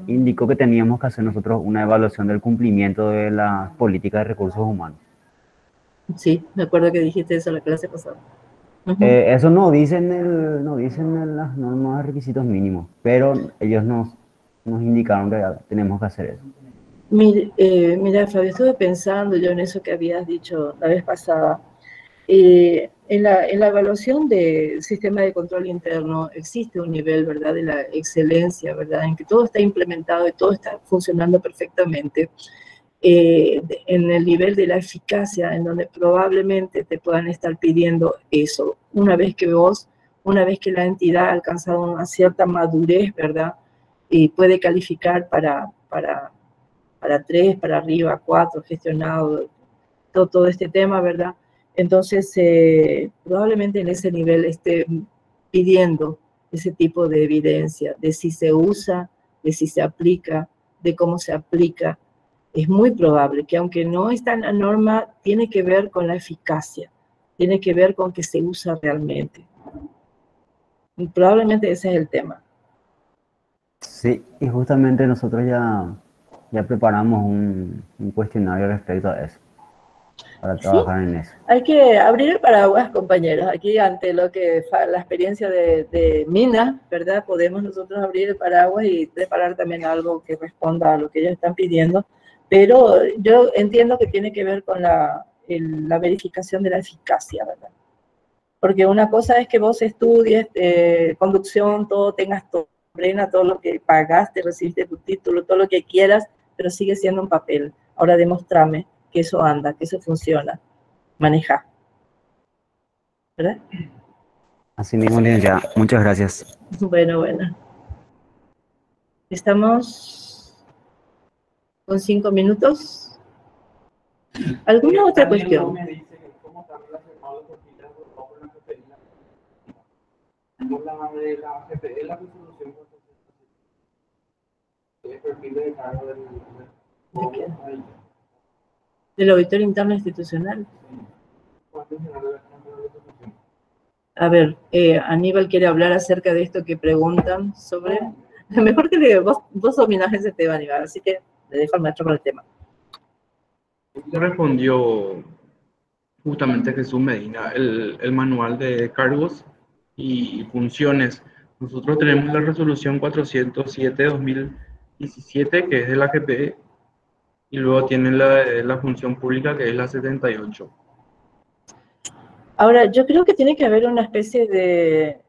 indicó que teníamos que hacer nosotros una evaluación del cumplimiento de las políticas de recursos humanos. Sí, me acuerdo que dijiste eso la clase pasada. Eso no dicen en las normas de requisitos mínimos, pero ellos nos indicaron que tenemos que hacer eso. Mira, Fabio, estuve pensando yo en eso que habías dicho la vez pasada. En la evaluación del sistema de control interno existe un nivel, ¿verdad?, de la excelencia, ¿verdad?, en que todo está implementado y todo está funcionando perfectamente. En el nivel de la eficacia, en donde probablemente te puedan estar pidiendo eso. Una vez que la entidad ha alcanzado una cierta madurez, ¿verdad?, y puede calificar para 3, para arriba, 4, gestionado, todo este tema, ¿verdad? Entonces, probablemente en ese nivel esté pidiendo ese tipo de evidencia, de si se usa, de si se aplica, de cómo se aplica. Es muy probable que, aunque no está en la norma, tiene que ver con la eficacia, tiene que ver con que se usa realmente. Y probablemente ese es el tema. Sí, y justamente nosotros ya preparamos un cuestionario respecto a eso, para trabajar en eso. Hay que abrir el paraguas, compañeros. Aquí, ante la experiencia de Mina, ¿verdad?, podemos nosotros abrir el paraguas y preparar también algo que responda a lo que ellos están pidiendo. Pero yo entiendo que tiene que ver con la verificación de la eficacia, ¿verdad? Porque una cosa es que vos estudies conducción, todo, tengas todo, plena, todo lo que pagaste, recibiste tu título, todo lo que quieras, pero sigue siendo un papel. Ahora demostrame que eso anda, que eso funciona. Maneja. ¿Verdad? Así mismo, licenciada. Muchas gracias. Bueno. Estamos con 5 minutos. ¿Alguna otra cuestión? ¿De qué? ¿Del auditor interno institucional? A ver, Aníbal quiere hablar acerca de esto que preguntan sobre... Mejor que vos dominás ese tema, Aníbal, así que le dejo al maestro con el tema. Respondió justamente Jesús Medina, el manual de cargos y funciones. Nosotros tenemos la resolución 407/2017, que es de la GPE, y luego tienen la función pública, que es la 78. Ahora, yo creo que tiene que haber una especie de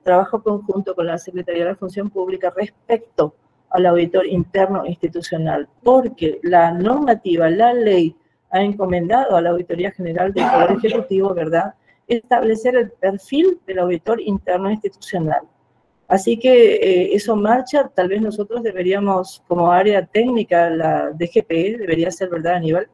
trabajo conjunto con la Secretaría de la Función Pública respecto al auditor interno institucional, porque la normativa, la ley, ha encomendado a la Auditoría General del Poder Ejecutivo, ¿verdad?, establecer el perfil del auditor interno institucional. Así que eso marcha. Tal vez nosotros deberíamos, como área técnica, la DGPE, debería ser, ¿verdad, Aníbal?,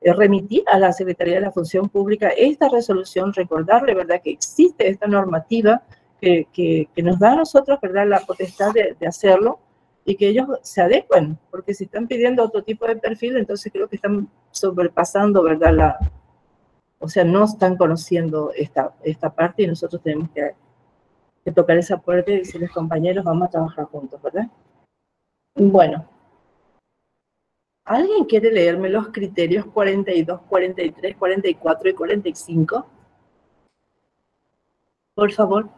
remitir a la Secretaría de la Función Pública esta resolución, recordarle, ¿verdad?, que existe esta normativa que nos da a nosotros, ¿verdad?, la potestad de hacerlo, y que ellos se adecuen, porque si están pidiendo otro tipo de perfil, entonces creo que están sobrepasando, ¿verdad?, o sea, no están conociendo esta parte, y nosotros tenemos que tocar esa puerta y decirles, compañeros, vamos a trabajar juntos, ¿verdad? Bueno. ¿Alguien quiere leerme los criterios 42, 43, 44 y 45? Por favor.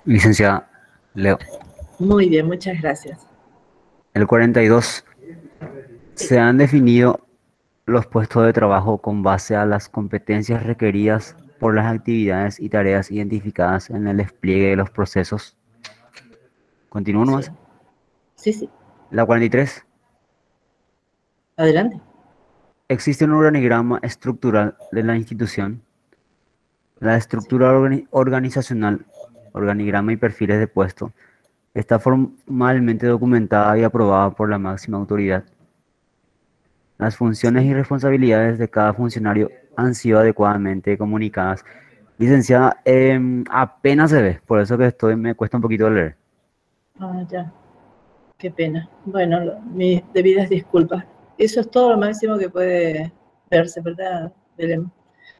Licenciada, leo. Muy bien, muchas gracias. El 42. Se han definido los puestos de trabajo con base a las competencias requeridas por las actividades y tareas identificadas en el despliegue de los procesos. ¿Continúo nomás? Sí. La 43. Adelante. Existe un organigrama estructural de la institución. La estructura organizacional, organigrama y perfiles de puesto, está formalmente documentada y aprobada por la máxima autoridad. Las funciones y responsabilidades de cada funcionario han sido adecuadamente comunicadas. Licenciada, apenas se ve, por eso que me cuesta un poquito leer. Ah, ya. Qué pena. Bueno, mis debidas disculpas. Eso es todo lo máximo que puede verse, ¿verdad, Belén?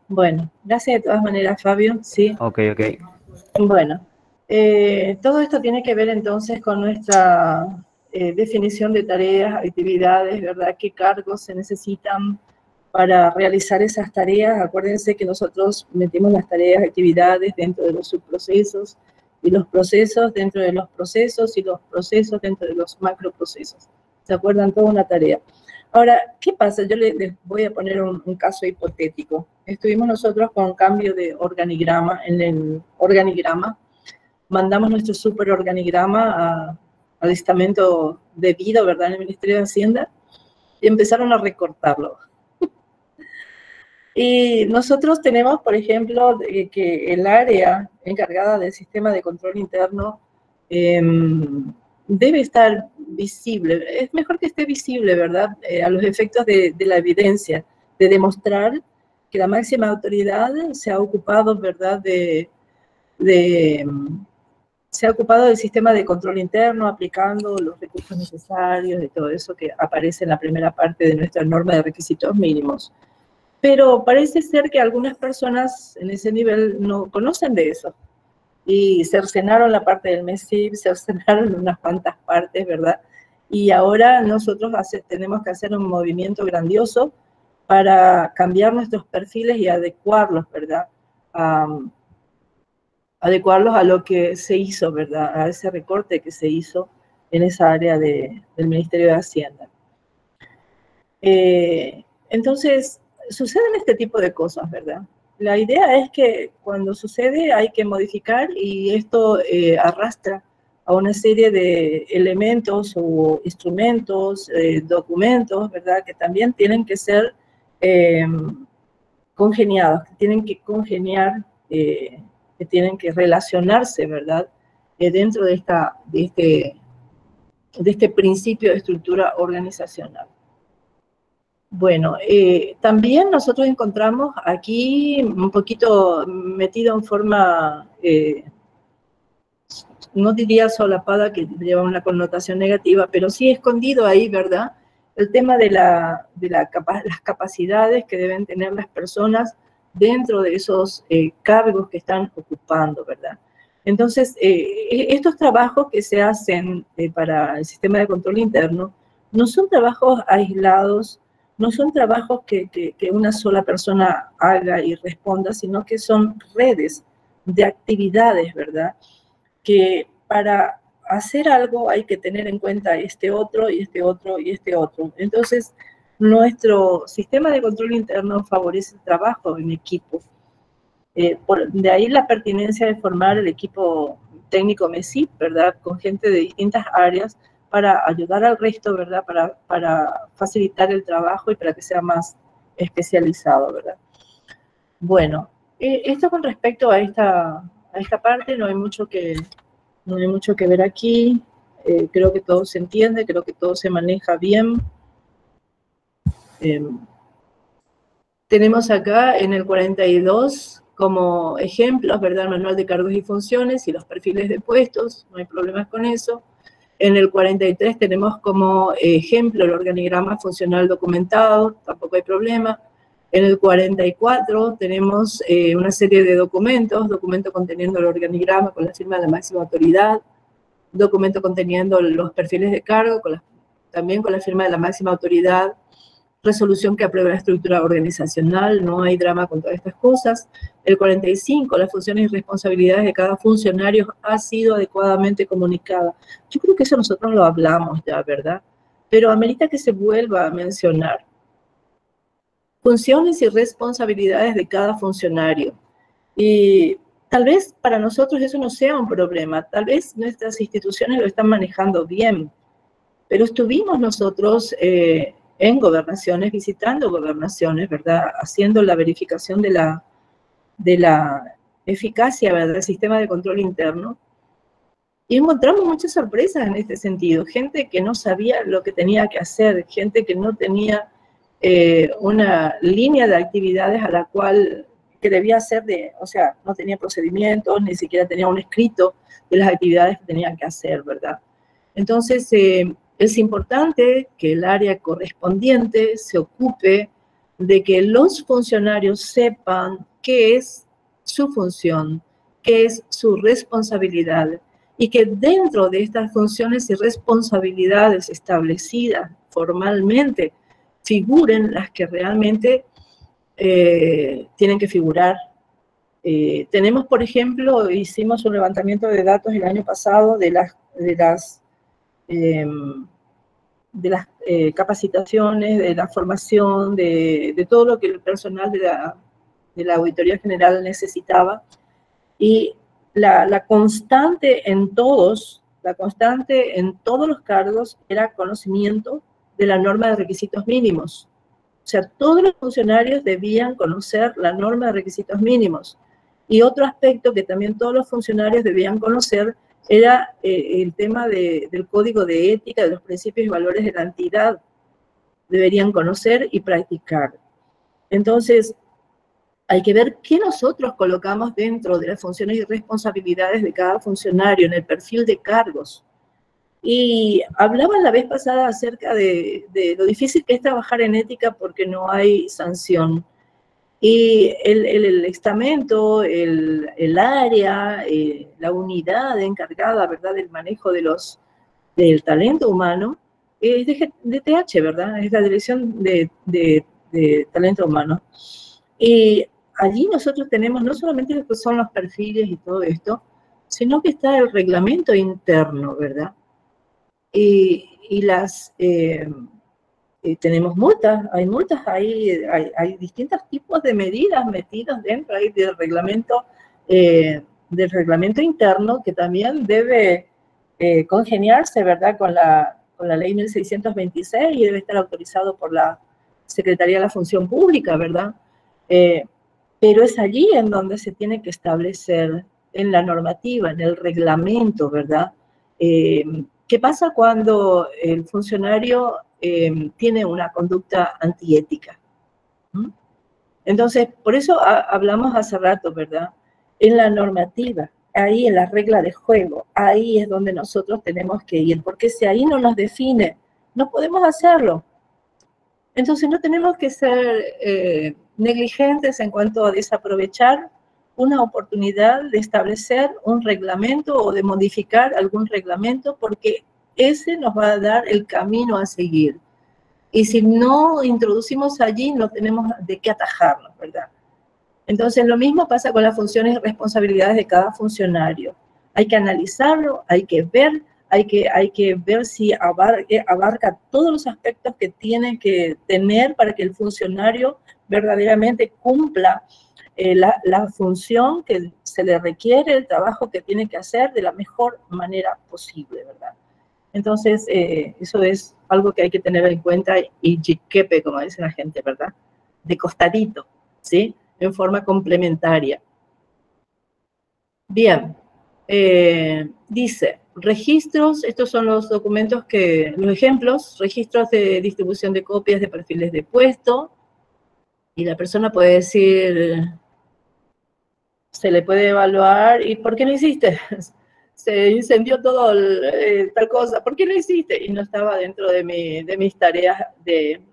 Bueno, gracias de todas maneras, Fabio. Sí. Ok. Bueno, todo esto tiene que ver entonces con nuestra definición de tareas, actividades, ¿verdad? ¿Qué cargos se necesitan para realizar esas tareas? Acuérdense que nosotros metimos las tareas, actividades dentro de los subprocesos, y los procesos dentro de los procesos, y los procesos dentro de los macroprocesos. ¿Se acuerdan? Toda una tarea. Ahora, ¿qué pasa? Yo les voy a poner un caso hipotético. Estuvimos nosotros con cambio de organigrama. En el organigrama mandamos nuestro superorganigrama al estamento debido, ¿verdad?, en el Ministerio de Hacienda, y empezaron a recortarlo. Y nosotros tenemos, por ejemplo, que el área encargada del sistema de control interno debe estar visible. Es mejor que esté visible, ¿verdad?, a los efectos de la evidencia, de demostrar que la máxima autoridad se ha ocupado, ¿verdad?, se ha ocupado del sistema de control interno, aplicando los recursos necesarios, de todo eso que aparece en la primera parte de nuestra norma de requisitos mínimos. Pero parece ser que algunas personas en ese nivel no conocen de eso, y cercenaron la parte del MESIP, cercenaron unas cuantas partes, ¿verdad? Y ahora nosotros tenemos que hacer un movimiento grandioso para cambiar nuestros perfiles y adecuarlos, ¿verdad?, adecuarlos a lo que se hizo, ¿verdad?, a ese recorte que se hizo en esa área del Ministerio de Hacienda. Entonces, suceden este tipo de cosas, ¿verdad? La idea es que cuando sucede hay que modificar, y esto arrastra a una serie de elementos o instrumentos, documentos, ¿verdad?, que también tienen que ser congeniados, que tienen que congeniar, que tienen que relacionarse, ¿verdad?, dentro de este principio de estructura organizacional. Bueno, también nosotros encontramos aquí un poquito metido en forma, no diría solapada, que lleva una connotación negativa, pero sí escondido ahí, ¿verdad? El tema de las capacidades que deben tener las personas dentro de esos cargos que están ocupando, ¿verdad? Entonces, estos trabajos que se hacen para el sistema de control interno no son trabajos aislados, no son trabajos que una sola persona haga y responda, sino que son redes de actividades, ¿verdad? Que para hacer algo hay que tener en cuenta este otro y este otro y este otro. Entonces, nuestro sistema de control interno favorece el trabajo en equipo. De ahí la pertinencia de formar el equipo técnico MESIP, ¿verdad? Con gente de distintas áreas para ayudar al resto, ¿verdad? Para facilitar el trabajo y para que sea más especializado, ¿verdad? Bueno, esto con respecto a esta parte no hay mucho que ver aquí. Creo que todo se entiende, creo que todo se maneja bien. Tenemos acá en el 42 como ejemplos, ¿verdad? El manual de cargos y funciones y los perfiles de puestos, no hay problemas con eso. En el 43 tenemos como ejemplo el organigrama funcional documentado, tampoco hay problema. En el 44 tenemos una serie de documentos, documento conteniendo el organigrama con la firma de la máxima autoridad, documento conteniendo los perfiles de cargo, también con la firma de la máxima autoridad, resolución que aprueba la estructura organizacional, no hay drama con todas estas cosas. El 45, las funciones y responsabilidades de cada funcionario ha sido adecuadamente comunicada. Yo creo que eso nosotros lo hablamos ya, ¿verdad? Pero amerita que se vuelva a mencionar. Funciones y responsabilidades de cada funcionario. Y tal vez para nosotros eso no sea un problema, tal vez nuestras instituciones lo están manejando bien, pero estuvimos nosotros en gobernaciones, visitando gobernaciones, ¿verdad? Haciendo la verificación de la eficacia, ¿verdad?, del sistema de control interno. Y encontramos muchas sorpresas en este sentido. Gente que no sabía lo que tenía que hacer, gente que no tenía una línea de actividades a la cual que debía hacer, o sea, no tenía procedimientos, ni siquiera tenía un escrito de las actividades que tenían que hacer, ¿verdad? Entonces, es importante que el área correspondiente se ocupe de que los funcionarios sepan qué es su función, qué es su responsabilidad, y que dentro de estas funciones y responsabilidades establecidas formalmente figuren las que realmente tienen que figurar. Tenemos, por ejemplo, hicimos un levantamiento de datos el año pasado de las capacitaciones, de la formación, de todo lo que el personal de la Auditoría General necesitaba. Y la constante en todos los cargos era conocimiento de la norma de requisitos mínimos. O sea, todos los funcionarios debían conocer la norma de requisitos mínimos. Y otro aspecto que también todos los funcionarios debían conocer era el tema del código de ética, de los principios y valores de la entidad. Deberían conocer y practicar. Entonces, hay que ver qué nosotros colocamos dentro de las funciones y responsabilidades de cada funcionario en el perfil de cargos. Y hablaba la vez pasada acerca de lo difícil que es trabajar en ética porque no hay sanción. Y el estamento, el área, la unidad encargada, ¿verdad?, del manejo del talento humano, es de TH, ¿verdad? Es la Dirección de Talento Humano. Y allí nosotros tenemos no solamente lo que son los perfiles y todo esto, sino que está el reglamento interno, ¿verdad? Y tenemos multas, hay hay distintos tipos de medidas metidas dentro ahí del reglamento interno, que también debe congeniarse, ¿verdad?, con la ley 1626 y debe estar autorizado por la Secretaría de la Función Pública, ¿verdad? Pero es allí en donde se tiene que establecer en la normativa, en el reglamento, ¿verdad? ¿Qué pasa cuando el funcionario tiene una conducta antiética? Entonces, por eso hablamos hace rato, ¿verdad? En la normativa, ahí en la regla de juego, ahí es donde nosotros tenemos que ir, porque si ahí no nos define, no podemos hacerlo. Entonces, no tenemos que ser negligentes en cuanto a desaprovechar una oportunidad de establecer un reglamento o de modificar algún reglamento, porque ese nos va a dar el camino a seguir. Y si no introducimos allí, no tenemos de qué atajarnos, ¿verdad? Entonces, lo mismo pasa con las funciones y responsabilidades de cada funcionario. Hay que analizarlo, hay que ver si abarca todos los aspectos que tiene que tener para que el funcionario verdaderamente cumpla la función que se le requiere, el trabajo que tiene que hacer de la mejor manera posible, ¿verdad? Entonces, eso es algo que hay que tener en cuenta y jiquepe, como dice la gente, ¿verdad? De costadito, ¿sí? En forma complementaria. Bien, dice, registros, estos son los documentos los ejemplos, registros de distribución de copias de perfiles de puesto, y la persona puede decir, se le puede evaluar, ¿y por qué no hiciste? Se incendió todo tal cosa, ¿por qué no hiciste? Y no estaba dentro de mis tareas,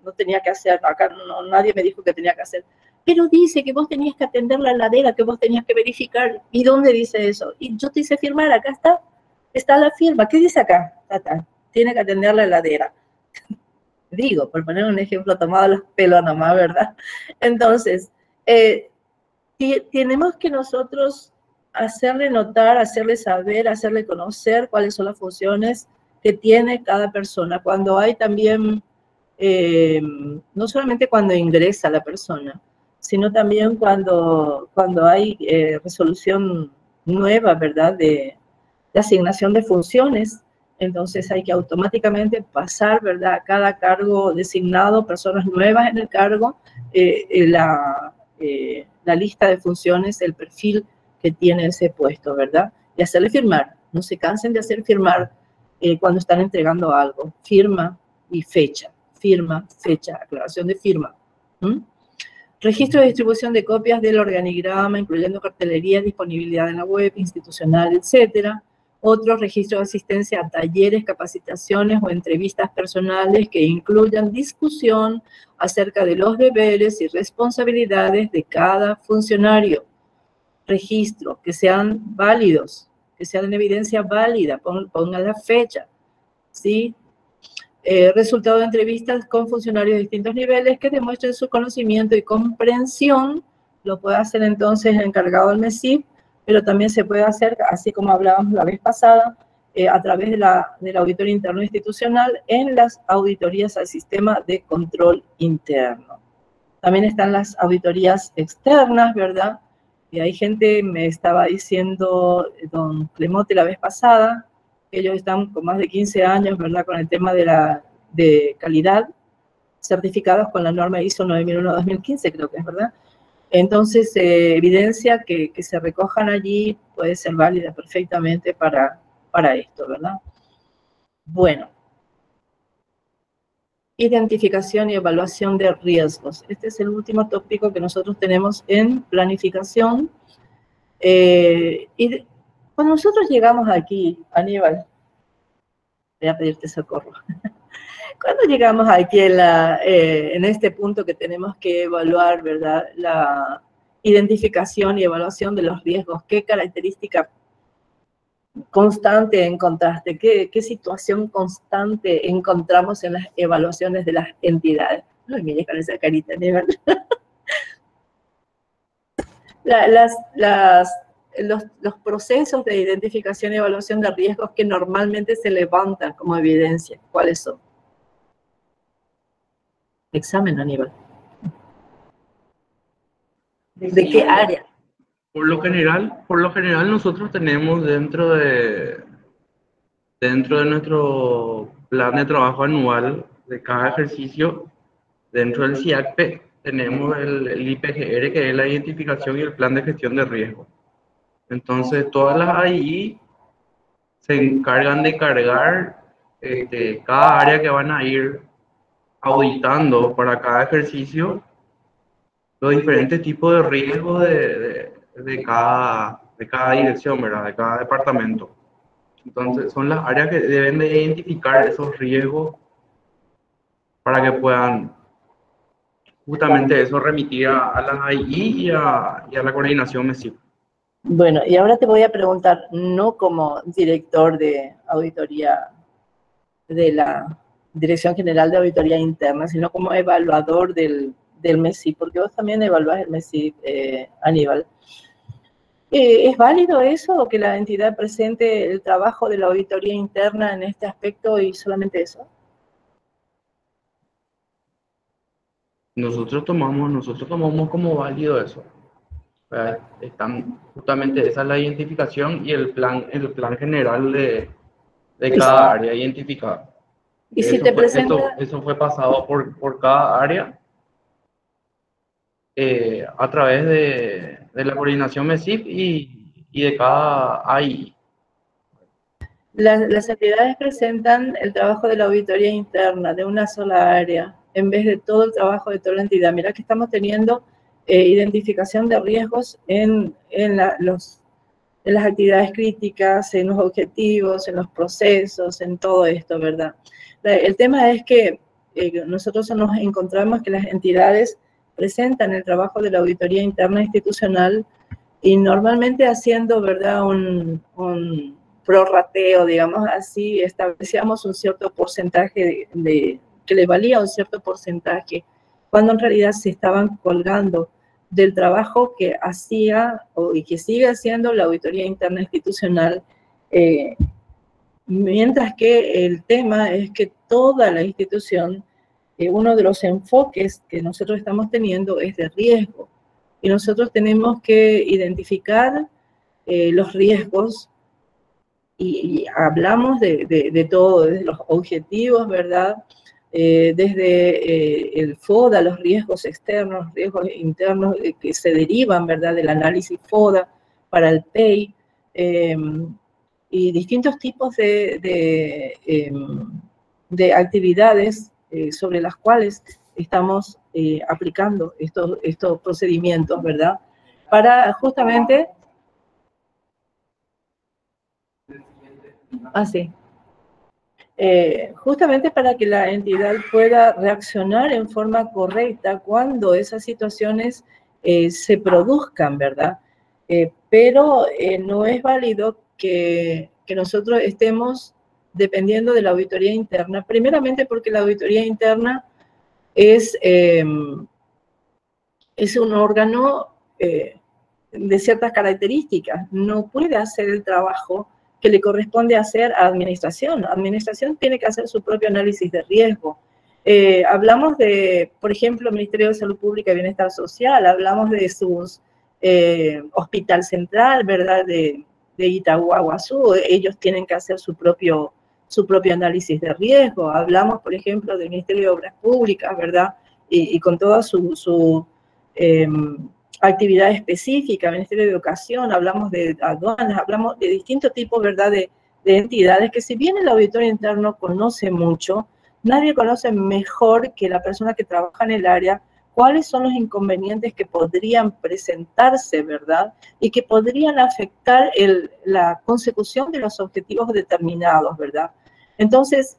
no tenía que hacer, acá nadie me dijo que tenía que hacer. Pero dice que vos tenías que atender la heladera, que vos tenías que verificar. ¿Y dónde dice eso? Y yo te hice firmar, acá está la firma. ¿Qué dice acá? Tiene que atender la heladera. Digo, por poner un ejemplo tomado a los pelos nomás, ¿verdad? Entonces, tenemos que nosotros hacerle notar, hacerle saber, hacerle conocer cuáles son las funciones que tiene cada persona. Cuando hay también, no solamente cuando ingresa la persona, sino también cuando hay resolución nueva, ¿verdad?, de asignación de funciones. Entonces hay que automáticamente pasar, ¿verdad?, a cada cargo designado, personas nuevas en el cargo, la lista de funciones, el perfil que tiene ese puesto, ¿verdad? Y hacerle firmar. No se cansen de hacer firmar cuando están entregando algo. Firma y fecha. Firma, fecha, aclaración de firma. Registro de distribución de copias del organigrama, incluyendo cartelería, disponibilidad en la web, institucional, etcétera. Otro registro de asistencia a talleres, capacitaciones o entrevistas personales que incluyan discusión acerca de los deberes y responsabilidades de cada funcionario. Registro, que sean válidos, que sean en evidencia válida, pongan la fecha, ¿sí? Resultado de entrevistas con funcionarios de distintos niveles que demuestren su conocimiento y comprensión. Lo puede hacer entonces el encargado del MESIP, pero también se puede hacer, así como hablábamos la vez pasada, a través del auditor interno institucional en las auditorías al sistema de control interno. También están las auditorías externas, ¿verdad? Y hay gente, me estaba diciendo don Clemote la vez pasada, ellos están con más de 15 años, ¿verdad?, con el tema de calidad, certificados con la norma ISO 9001-2015, creo que es, ¿verdad? Entonces, evidencia que se recojan allí puede ser válida perfectamente para esto, ¿verdad? Bueno. Identificación y evaluación de riesgos. Este es el último tópico que nosotros tenemos en planificación. Y cuando nosotros llegamos aquí, Aníbal, voy a pedirte socorro. Cuando llegamos aquí en este punto que tenemos que evaluar, ¿verdad?, la identificación y evaluación de los riesgos, ¿qué característica constante encontraste? ¿Qué situación constante encontramos en las evaluaciones de las entidades? Ay, mire con esa carita, ¿verdad? Los procesos de identificación y evaluación de riesgos que normalmente se levantan como evidencia, ¿cuáles son? Examen, Aníbal. ¿De qué área? Por lo general nosotros tenemos dentro de nuestro plan de trabajo anual de cada ejercicio, dentro del CIACPE, tenemos el IPGR, que es la identificación y el plan de gestión de riesgo. Entonces, todas las AI se encargan de cargar cada área que van a ir auditando para cada ejercicio, los diferentes tipos de riesgos de cada dirección, ¿verdad? De cada departamento. Entonces, son las áreas que deben de identificar esos riesgos para que puedan justamente eso remitir a las AI y a la coordinación MESIP. Bueno, y ahora te voy a preguntar, no como director de auditoría de la Dirección General de Auditoría Interna, sino como evaluador del MESIP, porque vos también evaluás el MESIP, Aníbal. ¿Es válido eso o que la entidad presente el trabajo de la auditoría interna en este aspecto y solamente eso? Nosotros tomamos como válido eso. Están justamente esa es la identificación y el plan general de cada área identificada. Y si te presenta... Eso fue pasado por cada área a través de la coordinación MESIP y de cada AI. Las entidades presentan el trabajo de la auditoría interna de una sola área en vez de todo el trabajo de toda la entidad. Mira que estamos teniendo identificación de riesgos en las actividades críticas, en los objetivos, en los procesos, en todo esto, ¿verdad? El tema es que nosotros nos encontramos que las entidades presentan el trabajo de la auditoría interna institucional y normalmente haciendo, ¿verdad?, un prorrateo, digamos así, establecíamos un cierto porcentaje que le valía un cierto porcentaje, cuando en realidad se estaban colgando del trabajo que hacía y que sigue haciendo la auditoría interna institucional, mientras que el tema es que toda la institución, uno de los enfoques que nosotros estamos teniendo es de riesgo, y nosotros tenemos que identificar los riesgos y hablamos de todo, desde los objetivos, ¿verdad? Desde el FODA, los riesgos externos, riesgos internos que se derivan, ¿verdad?, del análisis FODA para el PEI, y distintos tipos de actividades sobre las cuales estamos aplicando estos procedimientos, ¿verdad? Para justamente... justamente para que la entidad pueda reaccionar en forma correcta cuando esas situaciones se produzcan, ¿verdad? Pero no es válido que nosotros estemos dependiendo de la auditoría interna, primeramente porque la auditoría interna es un órgano de ciertas características, no puede hacer el trabajo que le corresponde hacer a administración. Administración tiene que hacer su propio análisis de riesgo. Hablamos de, por ejemplo, Ministerio de Salud Pública y Bienestar Social, hablamos de sus Hospital Central, ¿verdad?, de Itahuahuazú, ellos tienen que hacer su propio análisis de riesgo. Hablamos, por ejemplo, del Ministerio de Obras Públicas, ¿verdad?, y con toda su actividad específica, Ministerio de Educación, hablamos de aduanas, hablamos de distintos tipos, ¿verdad?, de entidades que si bien el auditor interno conoce mucho, nadie conoce mejor que la persona que trabaja en el área cuáles son los inconvenientes que podrían presentarse, ¿verdad?, y que podrían afectar la consecución de los objetivos determinados, ¿verdad? Entonces,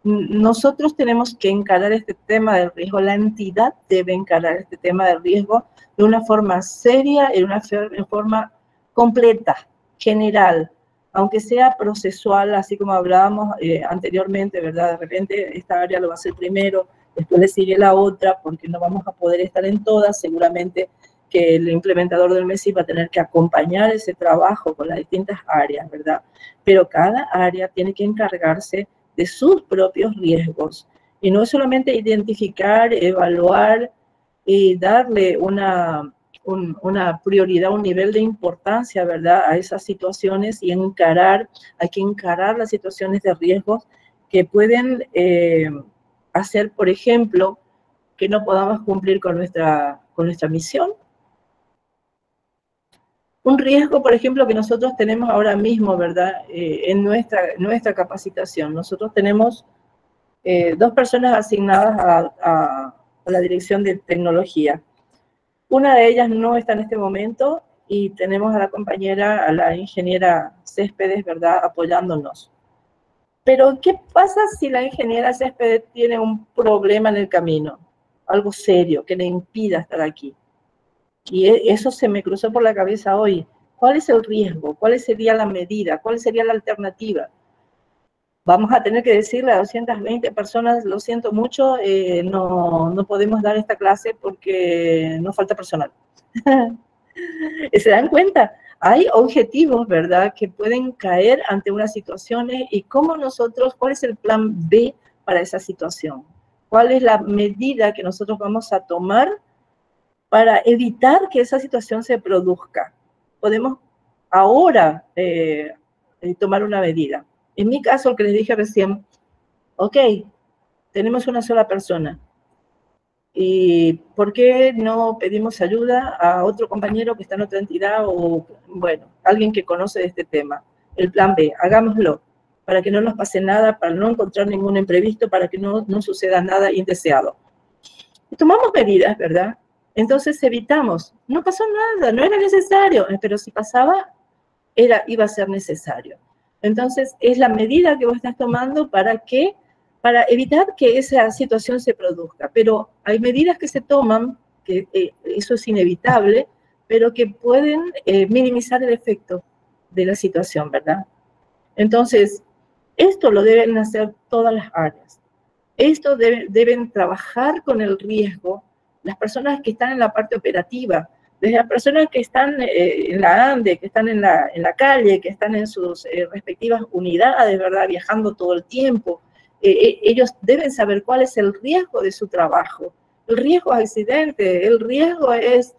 nosotros tenemos que encarar este tema del riesgo, la entidad debe encarar este tema del riesgo de una forma seria, en forma completa, general, aunque sea procesual, así como hablábamos anteriormente, ¿verdad? De repente esta área lo va a hacer primero, después le sigue la otra, porque no vamos a poder estar en todas, seguramente que el implementador del MESI va a tener que acompañar ese trabajo con las distintas áreas, ¿verdad? Pero cada área tiene que encargarse de sus propios riesgos. Y no es solamente identificar, evaluar y darle una prioridad, un nivel de importancia, ¿verdad?, a esas situaciones y hay que encarar las situaciones de riesgos que pueden hacer, por ejemplo, que no podamos cumplir con nuestra misión. Un riesgo, por ejemplo, que nosotros tenemos ahora mismo, ¿verdad? En nuestra capacitación. Nosotros tenemos 2 personas asignadas a la dirección de tecnología. Una de ellas no está en este momento y tenemos a la compañera, a la ingeniera Céspedes, ¿verdad?, apoyándonos. Pero, ¿qué pasa si la ingeniera Céspedes tiene un problema en el camino? Algo serio que le impida estar aquí. Y eso se me cruzó por la cabeza hoy. ¿Cuál es el riesgo? ¿Cuál sería la medida? ¿Cuál sería la alternativa? Vamos a tener que decirle a 220 personas, lo siento mucho, no podemos dar esta clase porque nos falta personal. ¿Se dan cuenta? Hay objetivos, ¿verdad?, que pueden caer ante unas situaciones y cómo nosotros, ¿cuál es el plan B para esa situación? ¿Cuál es la medida que nosotros vamos a tomar para evitar que esa situación se produzca? Podemos ahora tomar una medida. En mi caso, el que les dije recién, ok, tenemos una sola persona. ¿Y por qué no pedimos ayuda a otro compañero que está en otra entidad o, bueno, alguien que conoce de este tema? El plan B, hagámoslo, para que no nos pase nada, para no encontrar ningún imprevisto, para que no suceda nada indeseado. Y tomamos medidas, ¿verdad? Entonces evitamos, no pasó nada, no era necesario, pero si pasaba, iba a ser necesario. Entonces, es la medida que vos estás tomando para evitar que esa situación se produzca. Pero hay medidas que se toman, que eso es inevitable, pero que pueden minimizar el efecto de la situación, ¿verdad? Entonces, esto lo deben hacer todas las áreas. Esto deben trabajar con el riesgo las personas que están en la parte operativa, desde las personas que están en la ANDE, que están en la calle, que están en sus respectivas unidades, ¿verdad?, viajando todo el tiempo. Ellos deben saber cuál es el riesgo de su trabajo. El riesgo es accidente, el riesgo es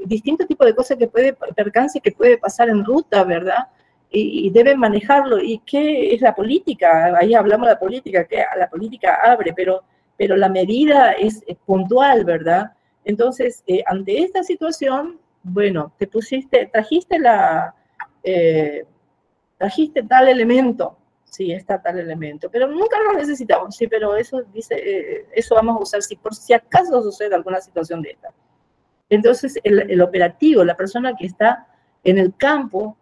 distintos tipos de cosas percances que puede pasar en ruta, ¿verdad? Y deben manejarlo. ¿Y qué es la política? Ahí hablamos de la política, que la política abre, pero la medida es puntual, ¿verdad? Entonces, ante esta situación, bueno, trajiste tal elemento, sí, está tal elemento, pero nunca lo necesitamos, sí, pero eso eso vamos a usar por si acaso sucede alguna situación de esta. Entonces, el operativo, la persona que está en el campo,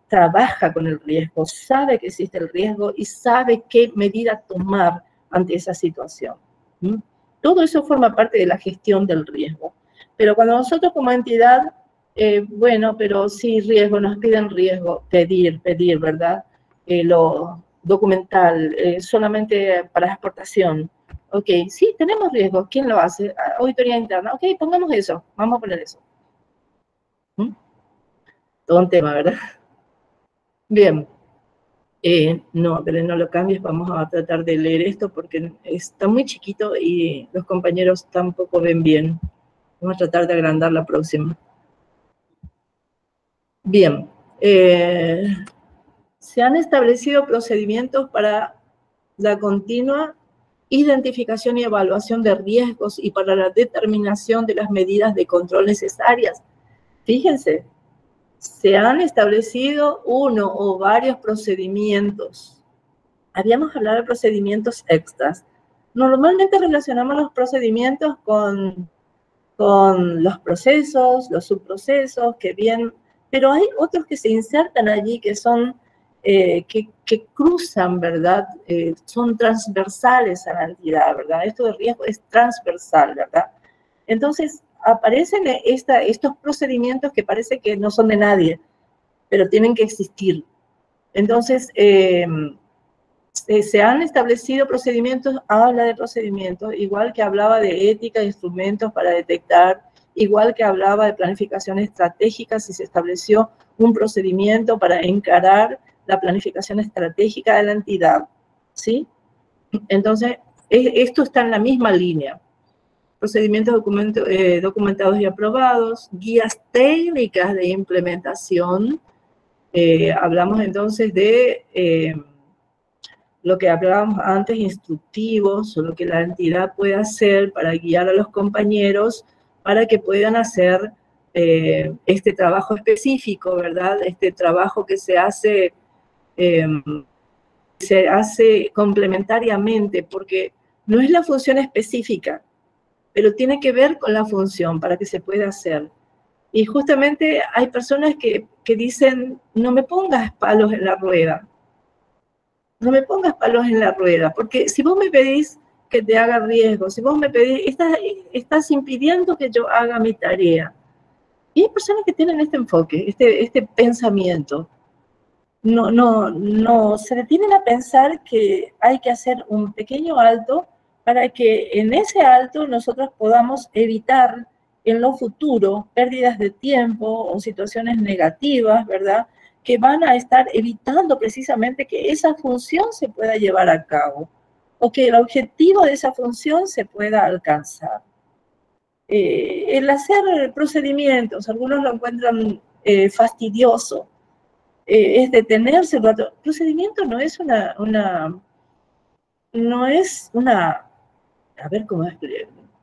trabaja con el riesgo, sabe que existe el riesgo y sabe qué medida tomar ante esa situación. Todo eso forma parte de la gestión del riesgo. Pero cuando nosotros como entidad, bueno, pero sí riesgo, nos piden riesgo, pedir, ¿verdad? Lo documental, solamente para exportación. Ok, sí, tenemos riesgo. ¿Quién lo hace? Auditoría interna. Ok, pongamos eso. Vamos a poner eso. Todo un tema, ¿verdad? Bien. No, pero no lo cambies, vamos a tratar de leer esto porque está muy chiquito y los compañeros tampoco ven bien. Vamos a tratar de agrandar la próxima. Bien, se han establecido procedimientos para la continua identificación y evaluación de riesgos y para la determinación de las medidas de control necesarias. Fíjense, se han establecido uno o varios procedimientos. Habíamos hablado de procedimientos extras. Normalmente relacionamos los procedimientos con los procesos, los subprocesos, pero hay otros que se insertan allí que son, que cruzan, ¿verdad? Son transversales a la entidad, ¿verdad? Esto de riesgo es transversal, ¿verdad? Entonces, aparecen estos procedimientos que parece que no son de nadie, pero tienen que existir. Entonces, se han establecido procedimientos, habla de procedimientos, igual que hablaba de ética, instrumentos para detectar, igual que hablaba de planificación estratégica, si se estableció un procedimiento para encarar la planificación estratégica de la entidad, ¿sí? Entonces, esto está en la misma línea. Procedimientos documentados y aprobados, guías técnicas de implementación. Hablamos entonces de lo que hablábamos antes, instructivos, o lo que la entidad puede hacer para guiar a los compañeros para que puedan hacer este trabajo específico, ¿verdad? Este trabajo que se hace complementariamente, porque no es la función específica, pero tiene que ver con la función para que se pueda hacer. Y justamente hay personas que dicen, no me pongas palos en la rueda, no me pongas palos en la rueda, porque si vos me pedís que te haga riesgo, si vos me pedís, estás impidiendo que yo haga mi tarea. Y hay personas que tienen este enfoque, este pensamiento. No se detienen a pensar que hay que hacer un pequeño alto para que en ese alto nosotros podamos evitar en lo futuro pérdidas de tiempo o situaciones negativas, ¿verdad? Que van a estar evitando precisamente que esa función se pueda llevar a cabo o que el objetivo de esa función se pueda alcanzar. El hacer procedimientos, algunos lo encuentran fastidioso, es detenerse un rato. Procedimiento no es a ver cómo es,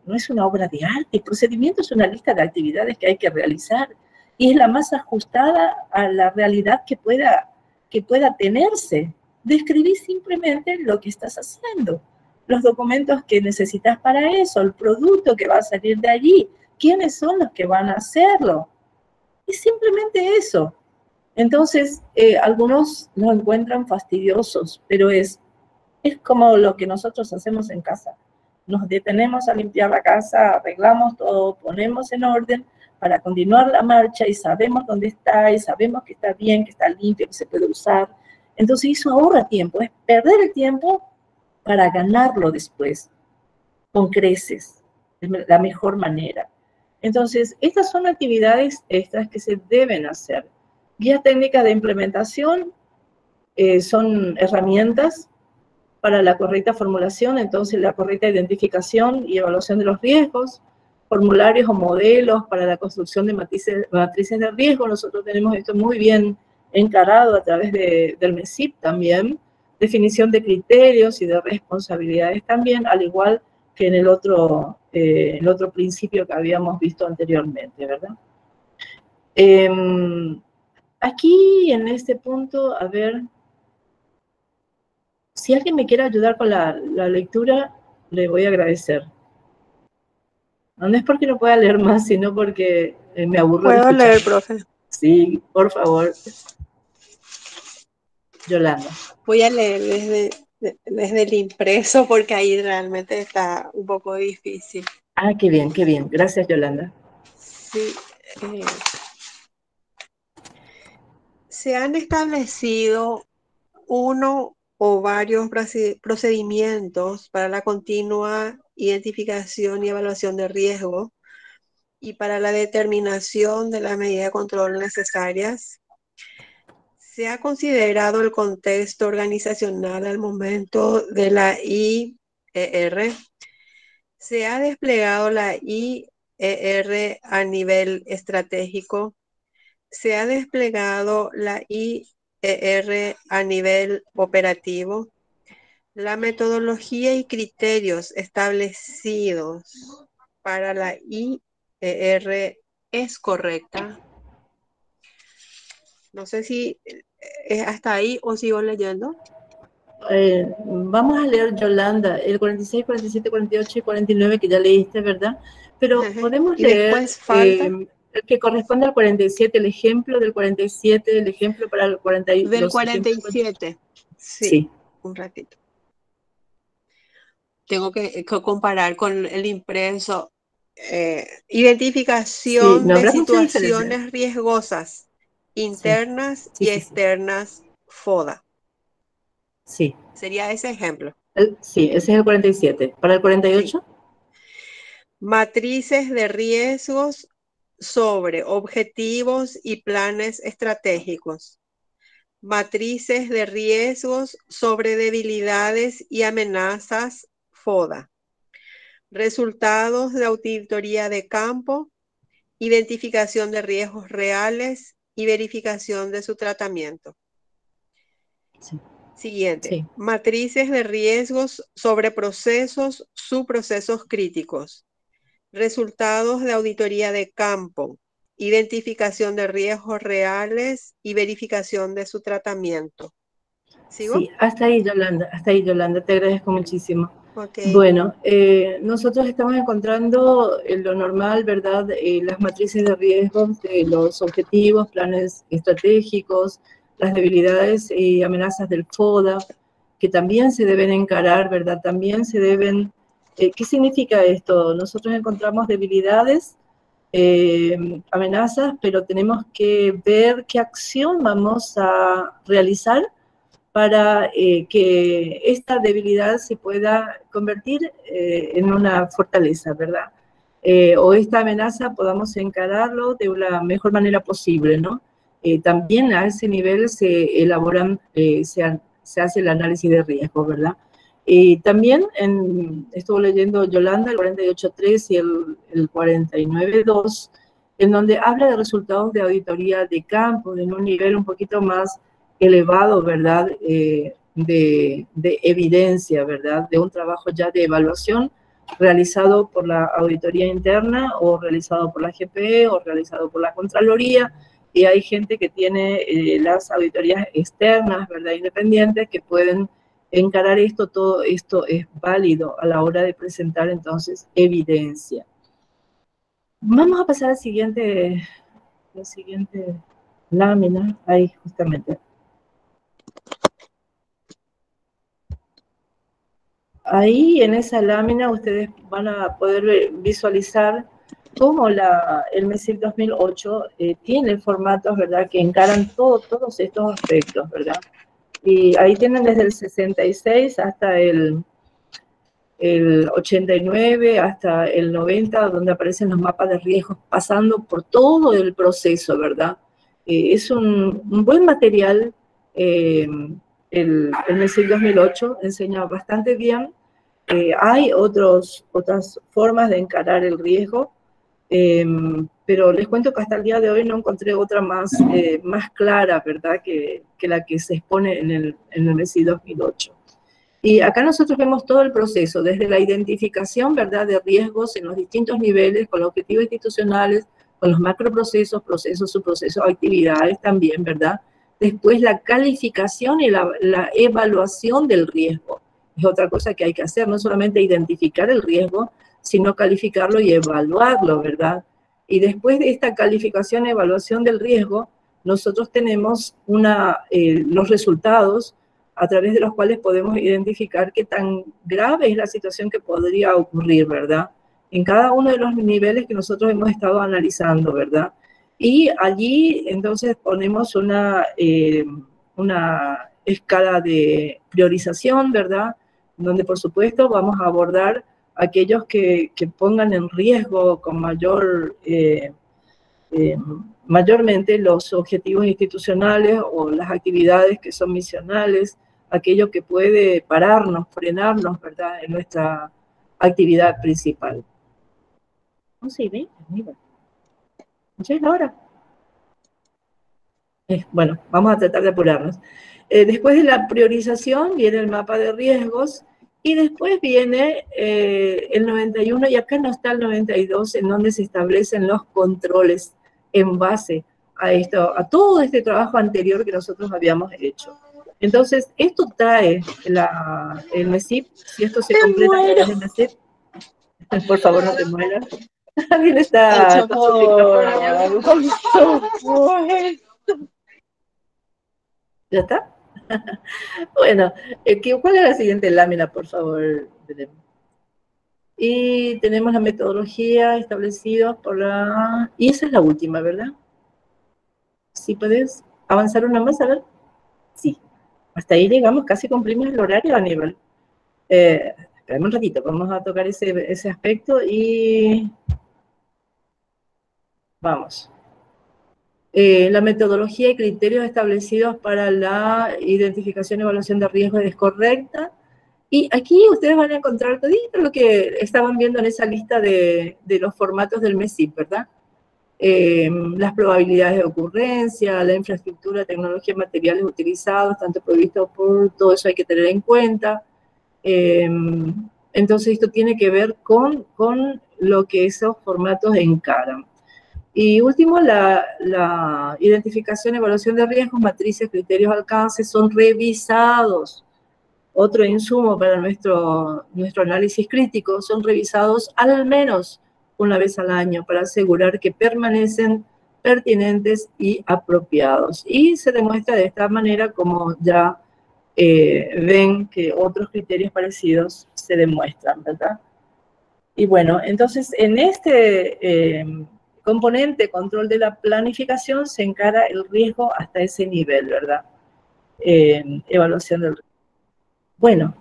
no es una obra de arte. El procedimiento es una lista de actividades que hay que realizar y es la más ajustada a la realidad que pueda tenerse. Describí simplemente lo que estás haciendo, los documentos que necesitas para eso, el producto que va a salir de allí, quiénes son los que van a hacerlo. Es simplemente eso. Entonces, algunos lo encuentran fastidiosos, pero es como lo que nosotros hacemos en casa. Nos detenemos a limpiar la casa, arreglamos todo, ponemos en orden para continuar la marcha y sabemos dónde está y sabemos que está bien, que está limpio, que se puede usar. Entonces eso ahorra tiempo, es perder el tiempo para ganarlo después, con creces, de la mejor manera. Entonces, estas son actividades extras que se deben hacer. Guías técnicas de implementación son herramientas para la correcta formulación, entonces la correcta identificación y evaluación de los riesgos, formularios o modelos para la construcción de matrices de riesgo. Nosotros tenemos esto muy bien encarado a través del MESIP también, definición de criterios y de responsabilidades también, al igual que en el otro principio que habíamos visto anteriormente, ¿verdad? Aquí, en este punto, a ver, si alguien me quiere ayudar con la lectura, le voy a agradecer. No es porque no pueda leer más, sino porque me aburro. ¿Puedo leer, profe? Sí, por favor. Yolanda. Voy a leer desde el impreso porque ahí realmente está un poco difícil. Ah, qué bien, qué bien. Gracias, Yolanda. Sí. Se han establecido uno o varios procedimientos para la continua identificación y evaluación de riesgo y para la determinación de las medidas de control necesarias. ¿Se ha considerado el contexto organizacional al momento de la IER? ¿Se ha desplegado la IER a nivel estratégico? ¿Se ha desplegado la IER a nivel operativo? ¿La metodología y criterios establecidos para la IER es correcta? No sé si es hasta ahí o sigo leyendo. Vamos a leer, Yolanda, el 46, 47, 48 y 49 que ya leíste, ¿verdad? Pero podemos leer después falta el que corresponde al 47, el ejemplo del 47, el ejemplo para el 42. Del 47, sí, un ratito. Tengo que comparar con el impreso. Identificación de situaciones riesgosas internas y externas FODA. Sí. ¿Sería ese ejemplo? Sí, ese es el 47. ¿Para el 48? Sí. Matrices de riesgos sobre objetivos y planes estratégicos. Matrices de riesgos sobre debilidades y amenazas FODA. Resultados de auditoría de campo, identificación de riesgos reales y verificación de su tratamiento. Sí. Siguiente. Sí. Matrices de riesgos sobre procesos, subprocesos críticos. Resultados de auditoría de campo, identificación de riesgos reales y verificación de su tratamiento. ¿Sigo? Sí, hasta ahí, Yolanda, te agradezco muchísimo. Ok. Bueno, nosotros estamos encontrando lo normal, ¿verdad? Las matrices de riesgos de los objetivos, planes estratégicos, las debilidades y amenazas del FODA, que también se deben encarar, ¿verdad? También se deben... ¿qué significa esto? Nosotros encontramos debilidades, amenazas, pero tenemos que ver qué acción vamos a realizar para que esta debilidad se pueda convertir en una fortaleza, ¿verdad? O esta amenaza podamos encararlo de la mejor manera posible, ¿no? También a ese nivel se elaboran, se hace el análisis de riesgo, ¿verdad? También estuve leyendo Yolanda, el 48.3 y el 49.2, en donde habla de resultados de auditoría de campo en un nivel un poquito más elevado, ¿verdad? De evidencia, ¿verdad? De un trabajo ya de evaluación realizado por la auditoría interna o realizado por la GPE o realizado por la Contraloría, y hay gente que tiene las auditorías externas, ¿verdad? Independientes, que pueden encarar esto. Todo esto es válido a la hora de presentar entonces evidencia. Vamos a pasar a la siguiente lámina, ahí justamente. Ahí en esa lámina ustedes van a poder visualizar cómo el MESIP 2008 tiene formatos, ¿verdad?, que encaran todos estos aspectos, ¿verdad? Y ahí tienen desde el 66 hasta el 89, hasta el 90, donde aparecen los mapas de riesgos, pasando por todo el proceso, ¿verdad? Es un buen material. El MESIP 2008 enseña bastante bien. Hay otras formas de encarar el riesgo, pero les cuento que hasta el día de hoy no encontré otra más clara, ¿verdad?, que la que se expone en el MESIP 2008. Y acá nosotros vemos todo el proceso, desde la identificación, ¿verdad?, de riesgos en los distintos niveles, con los objetivos institucionales, con los macroprocesos, procesos, subprocesos, actividades también, ¿verdad? Después la calificación y la evaluación del riesgo. Es otra cosa que hay que hacer, no solamente identificar el riesgo, sino calificarlo y evaluarlo, ¿verdad? Y después de esta calificación y evaluación del riesgo, nosotros tenemos los resultados a través de los cuales podemos identificar qué tan grave es la situación que podría ocurrir, ¿verdad? En cada uno de los niveles que nosotros hemos estado analizando, ¿verdad? Y allí entonces ponemos una escala de priorización, ¿verdad?, donde por supuesto vamos a abordar aquellos que pongan en riesgo con mayormente los objetivos institucionales o las actividades que son misionales, aquello que puede pararnos, frenarnos, ¿verdad?, en nuestra actividad principal. ¿No se ve? Mira. ¿Ya es la hora? Bueno, vamos a tratar de apurarnos. Después de la priorización viene el mapa de riesgos y después viene el 91, y acá no está el 92, en donde se establecen los controles en base a todo este trabajo anterior que nosotros habíamos hecho. Entonces, esto trae el MESIP, si esto se completa a través del MESIP, por favor no te mueras. Alguien está con su micrófono. ¿Ya está? Bueno, ¿cuál es la siguiente lámina, por favor? Y tenemos la metodología establecida por la... Y esa es la última, ¿verdad? ¿Sí puedes avanzar una más? A ver. Sí. Hasta ahí llegamos, casi cumplimos el horario, Aníbal. Espérame un ratito, vamos a tocar ese aspecto y... Vamos. La metodología y criterios establecidos para la identificación y evaluación de riesgos es correcta. Y aquí ustedes van a encontrar todo lo que estaban viendo en esa lista de los formatos del MESIP, ¿verdad? Las probabilidades de ocurrencia, la infraestructura, tecnología y materiales utilizados, tanto previsto por todo eso hay que tener en cuenta. Entonces esto tiene que ver con lo que esos formatos encaran. Y último, la identificación y evaluación de riesgos, matrices, criterios, alcances son revisados. Otro insumo para nuestro análisis crítico, son revisados al menos una vez al año para asegurar que permanecen pertinentes y apropiados. Y se demuestra de esta manera como ya ven que otros criterios parecidos se demuestran, ¿verdad? Y bueno, entonces en este componente control de la planificación se encara el riesgo hasta ese nivel, ¿verdad? Evaluación del riesgo. Bueno,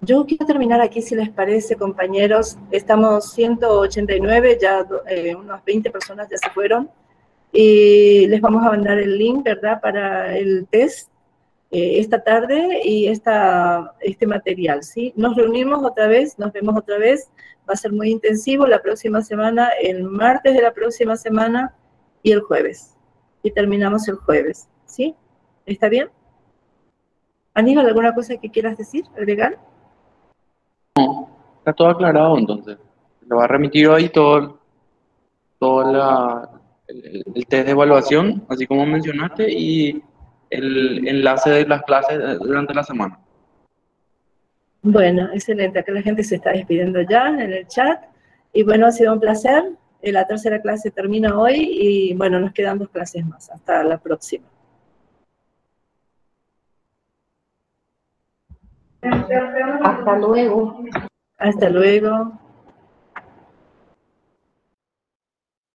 yo quiero terminar aquí, si les parece, compañeros. Estamos 189, ya unas 20 personas ya se fueron. Y les vamos a mandar el link, ¿verdad?, para el test esta tarde y este material, ¿sí? Nos reunimos otra vez, nos vemos otra vez. Va a ser muy intensivo la próxima semana, el martes de la próxima semana y el jueves. Y terminamos el jueves, ¿sí? ¿Está bien? Aníbal, ¿alguna cosa que quieras decir, agregar? No, está todo aclarado entonces. Le va a remitir hoy todo el test de evaluación, así como mencionaste, y el enlace de las clases durante la semana. Bueno, excelente. Acá la gente se está despidiendo ya en el chat. Y bueno, ha sido un placer. La tercera clase termina hoy y bueno, nos quedan 2 clases más. Hasta la próxima. Hasta luego. Hasta luego.